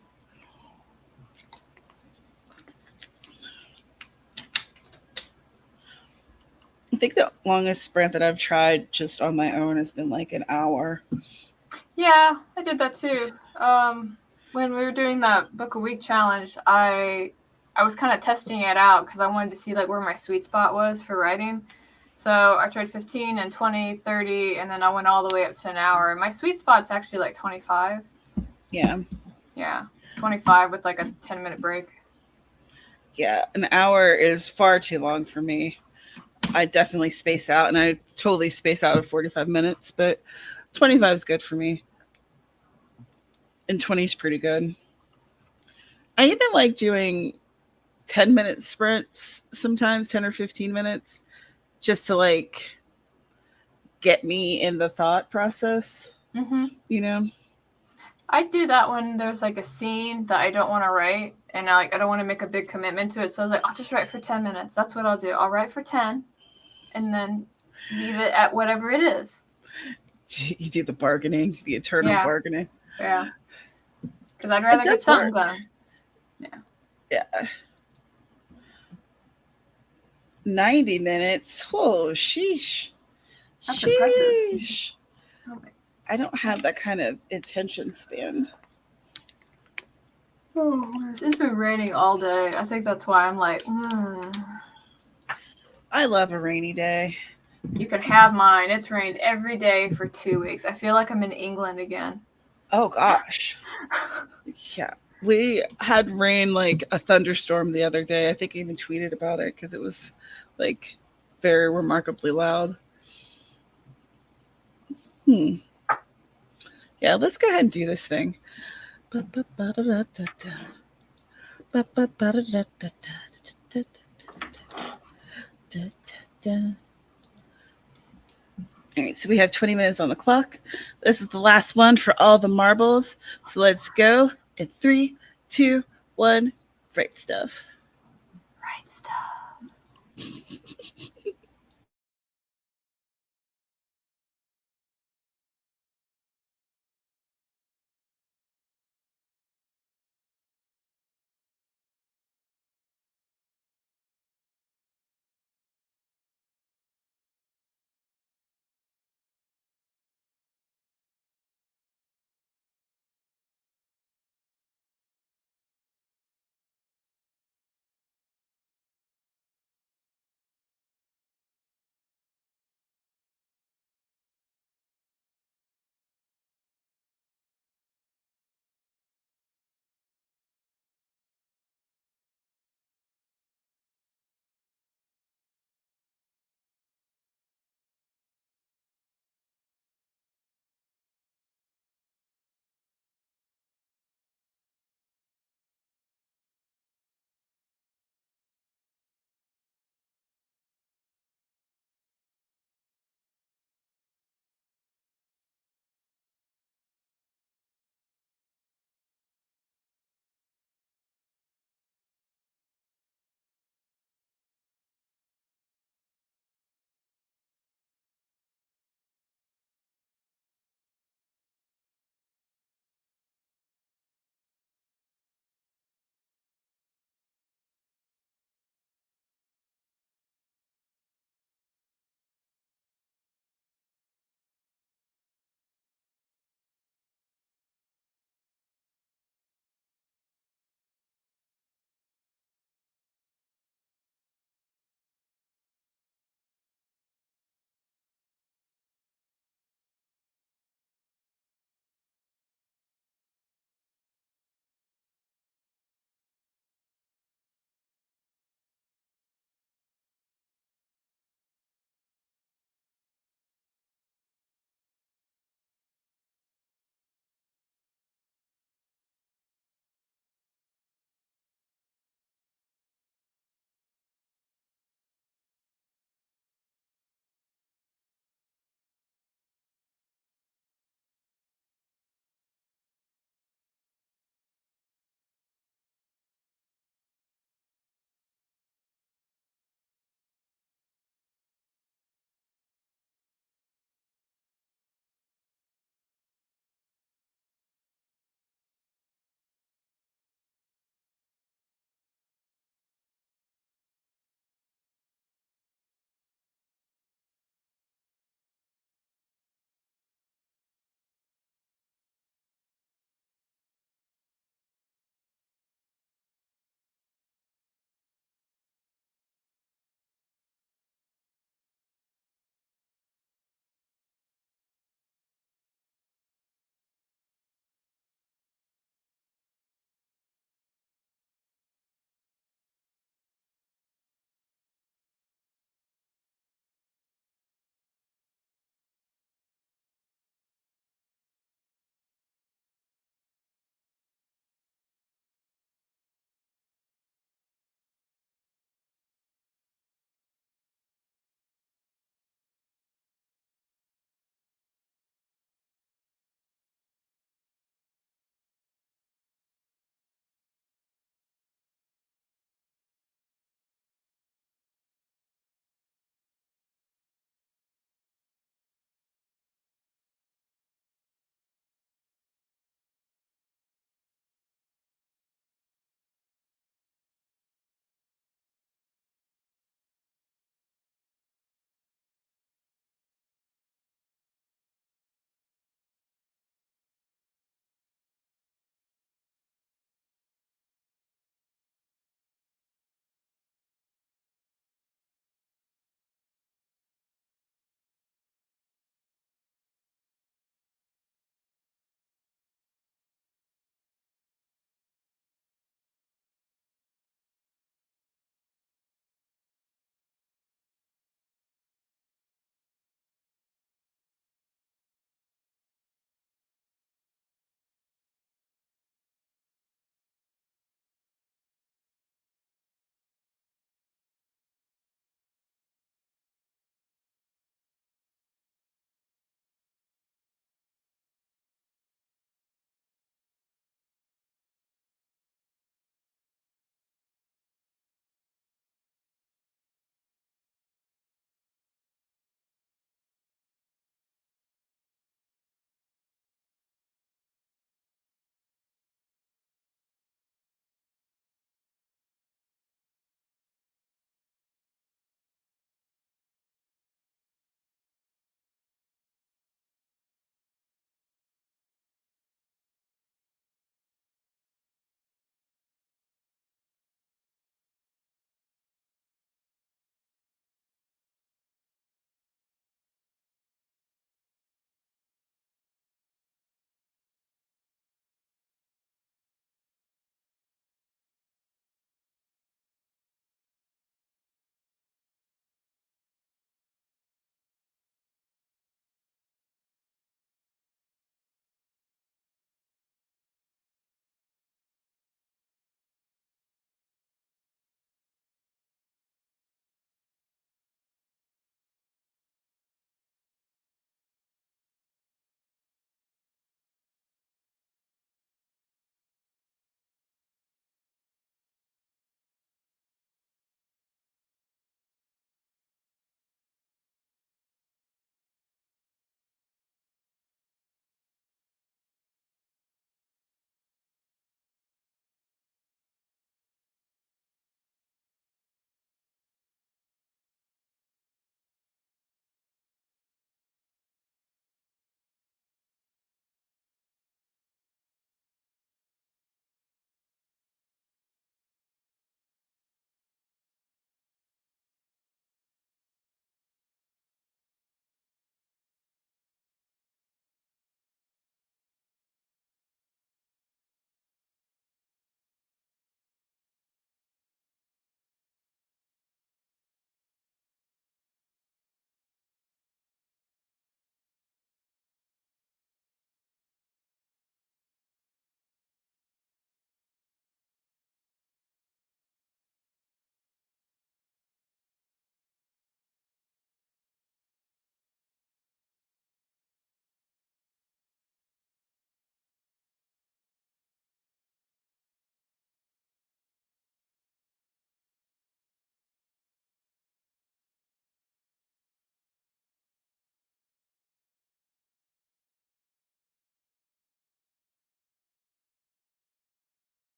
I think the longest sprint that I've tried just on my own has been like an hour. Yeah, I did that too. When we were doing that book a week challenge, I was kind of testing it out because I wanted to see like where my sweet spot was for writing. So I tried 15 and 20, 30, and then I went all the way up to an hour. And my sweet spot's actually like 25. Yeah. Yeah, 25 with like a 10-minute break. Yeah, an hour is far too long for me. I definitely space out, and I totally space out at 45 minutes, but 25 is good for me. And 20 is pretty good. I even like doing 10-minute sprints sometimes, 10 or 15 minutes, just to like get me in the thought process. Mm-hmm. You know? I do that when there's like a scene that I don't want to write, and I don't want to make a big commitment to it. So I was like, I'll just write for 10 minutes. That's what I'll do. I'll write for 10 and then leave it at whatever it is. You do the bargaining, the eternal bargaining. Yeah. Because I'd rather get something done. Yeah. Yeah. 90 minutes. Oh, sheesh. That's sheesh. Impressive. I don't have that kind of attention span. Oh, it's been raining all day. I think that's why I'm like, ugh. I love a rainy day. You can have mine. It's rained every day for 2 weeks. I feel like I'm in England again. Oh gosh. Yeah. We had rain like a thunderstorm the other day. I think I even tweeted about it because it was like very remarkably loud. Yeah, let's go ahead and do this thing. All right, so we have 20 minutes on the clock. This is the last one for all the marbles. So let's go in 3, 2, 1. Right stuff. Right stuff.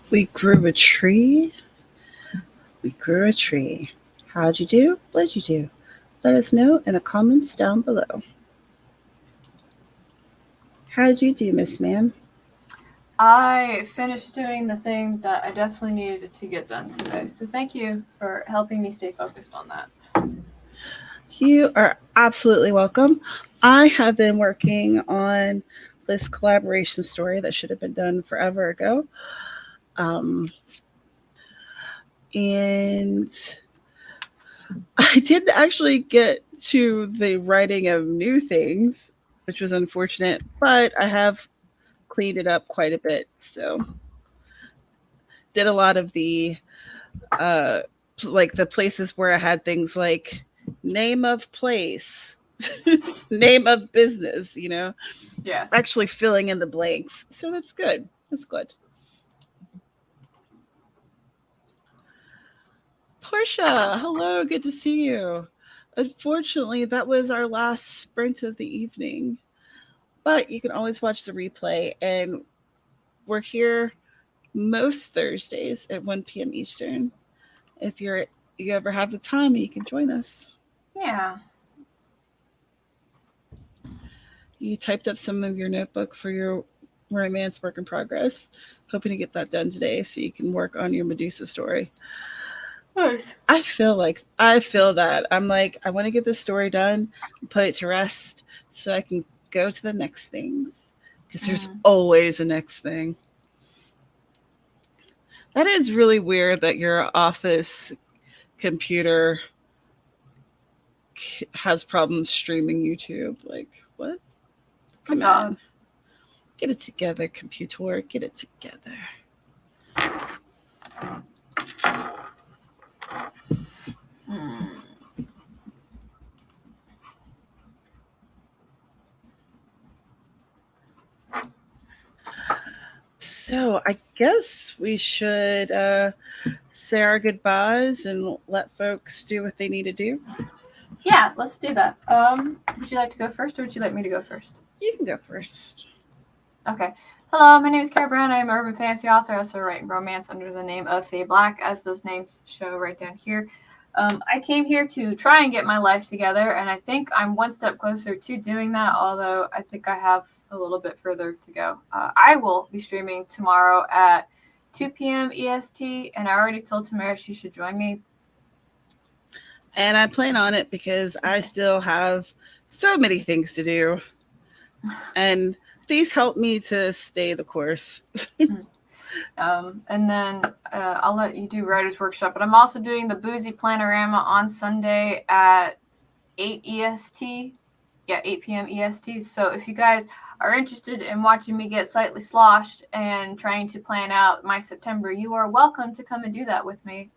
We grew a tree. We grew a tree. How'd you do? What'd you do? Let us know in the comments down below. How'd you do, Miss Ma'am? I finished doing the thing that I definitely needed to get done today. So thank you for helping me stay focused on that. You are absolutely welcome. I have been working on this collaboration story that should have been done forever ago. And I didn't actually get to the writing of new things, which was unfortunate, but I have cleaned it up quite a bit. So did a lot of the like the places where I had things like name of place, name of business, Yes. actually filling in the blanks. So that's good. That's good. Portia, hello, good to see you. Unfortunately, that was our last sprint of the evening, but you can always watch the replay, and we're here most Thursdays at 1 p.m. Eastern. If you ever have the time, you can join us. Yeah. You typed up some of your notebook for your romance work in progress. Hoping to get that done today so you can work on your Medusa story. Nice. I feel that. I'm like, I want to get this story done and put it to rest so I can go to the next things. Because there's always a next thing. That is really weird that your office computer has problems streaming YouTube. Like, what? Come on. Get it together, computer. Get it together. So I guess we should say our goodbyes and let folks do what they need to do. Yeah, let's do that. Would you like to go first, or would you like me to go first? You can go first. Okay. Hello, my name is Carrow Brown. I am an urban fantasy author. I also write romance under the name of Faye Black, as those names show right down here. I came here to try and get my life together, and I think I'm one step closer to doing that, although I think I have a little bit further to go. I will be streaming tomorrow at 2 p.m. EST, and I already told Tamara she should join me. And I plan on it because I still have so many things to do. And please help me to stay the course. And then I'll let you do Writer's Workshop. But I'm also doing the Boozy Panorama on Sunday at 8 EST. Yeah, 8 p.m. EST. So if you guys are interested in watching me get slightly sloshed and trying to plan out my September, you are welcome to come and do that with me.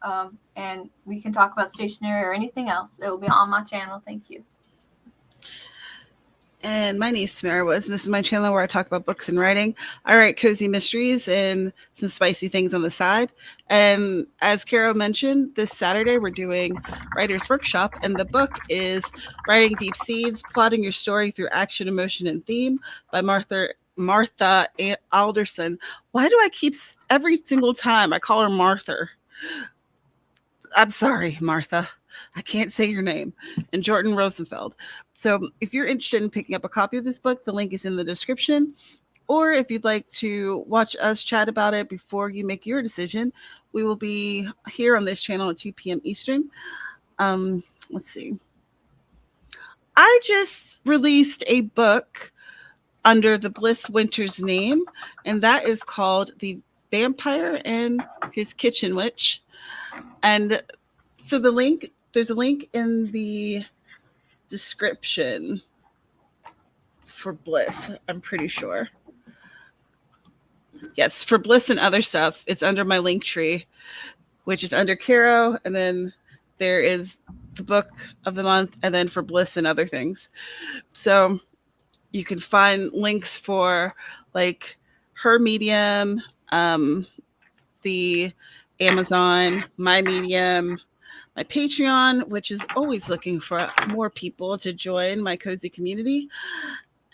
And we can talk about stationery or anything else. It will be on my channel. Thank you. And my name's Tamara Woods, and this is my channel where I talk about books and writing. I write cozy mysteries and some spicy things on the side. And as Carol mentioned, this Saturday we're doing Writer's Workshop, and the book is Writing Deep Seeds, Plotting Your Story Through Action, Emotion, and Theme by Martha Alderson. Why do I keep every single time I call her Martha? I'm sorry, Martha. I can't say your name. And Jordan Rosenfeld. So if you're interested in picking up a copy of this book, the link is in the description. Or if you'd like to watch us chat about it before you make your decision, we will be here on this channel at 2 p.m. Eastern. Let's see. I just released a book under the Bliss Winters name, and that is called The Vampire and His Kitchen Witch. And so there's a link in the description for Bliss, I'm pretty sure. Yes, for Bliss and other stuff, it's under my link tree, which is under Carrow, and then there is the book of the month, and then for Bliss and other things. So you can find links for like her Medium, the Amazon, my Medium, my Patreon, which is always looking for more people to join my cozy community,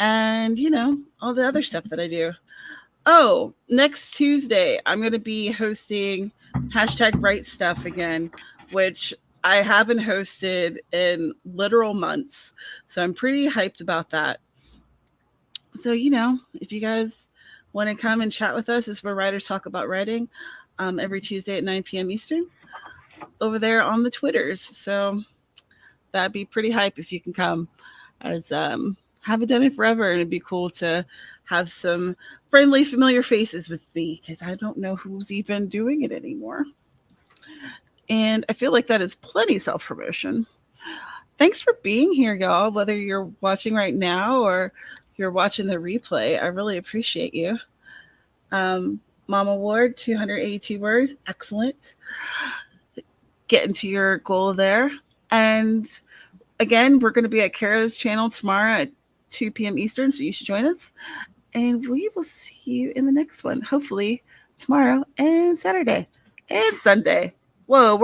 and all the other stuff that I do. Oh, next Tuesday, I'm going to be hosting #WriteStuff again, which I haven't hosted in literal months. So I'm pretty hyped about that. So, if you guys want to come and chat with us, it's where writers talk about writing every Tuesday at 9 p.m. Eastern over there on the Twitters. So that'd be pretty hype if you can come, as haven't done it forever, and it'd be cool to have some friendly, familiar faces with me, because I don't know who's even doing it anymore. And I feel like that is plenty self-promotion. Thanks for being here, y'all, whether you're watching right now or you're watching the replay. I really appreciate you. Mama Ward, 282 words. Excellent. Getting to your goal there. And again, we're going to be at Carrow's channel tomorrow at 2 p.m. Eastern, so you should join us. And we will see you in the next one, hopefully tomorrow and Saturday and Sunday. Whoa, we're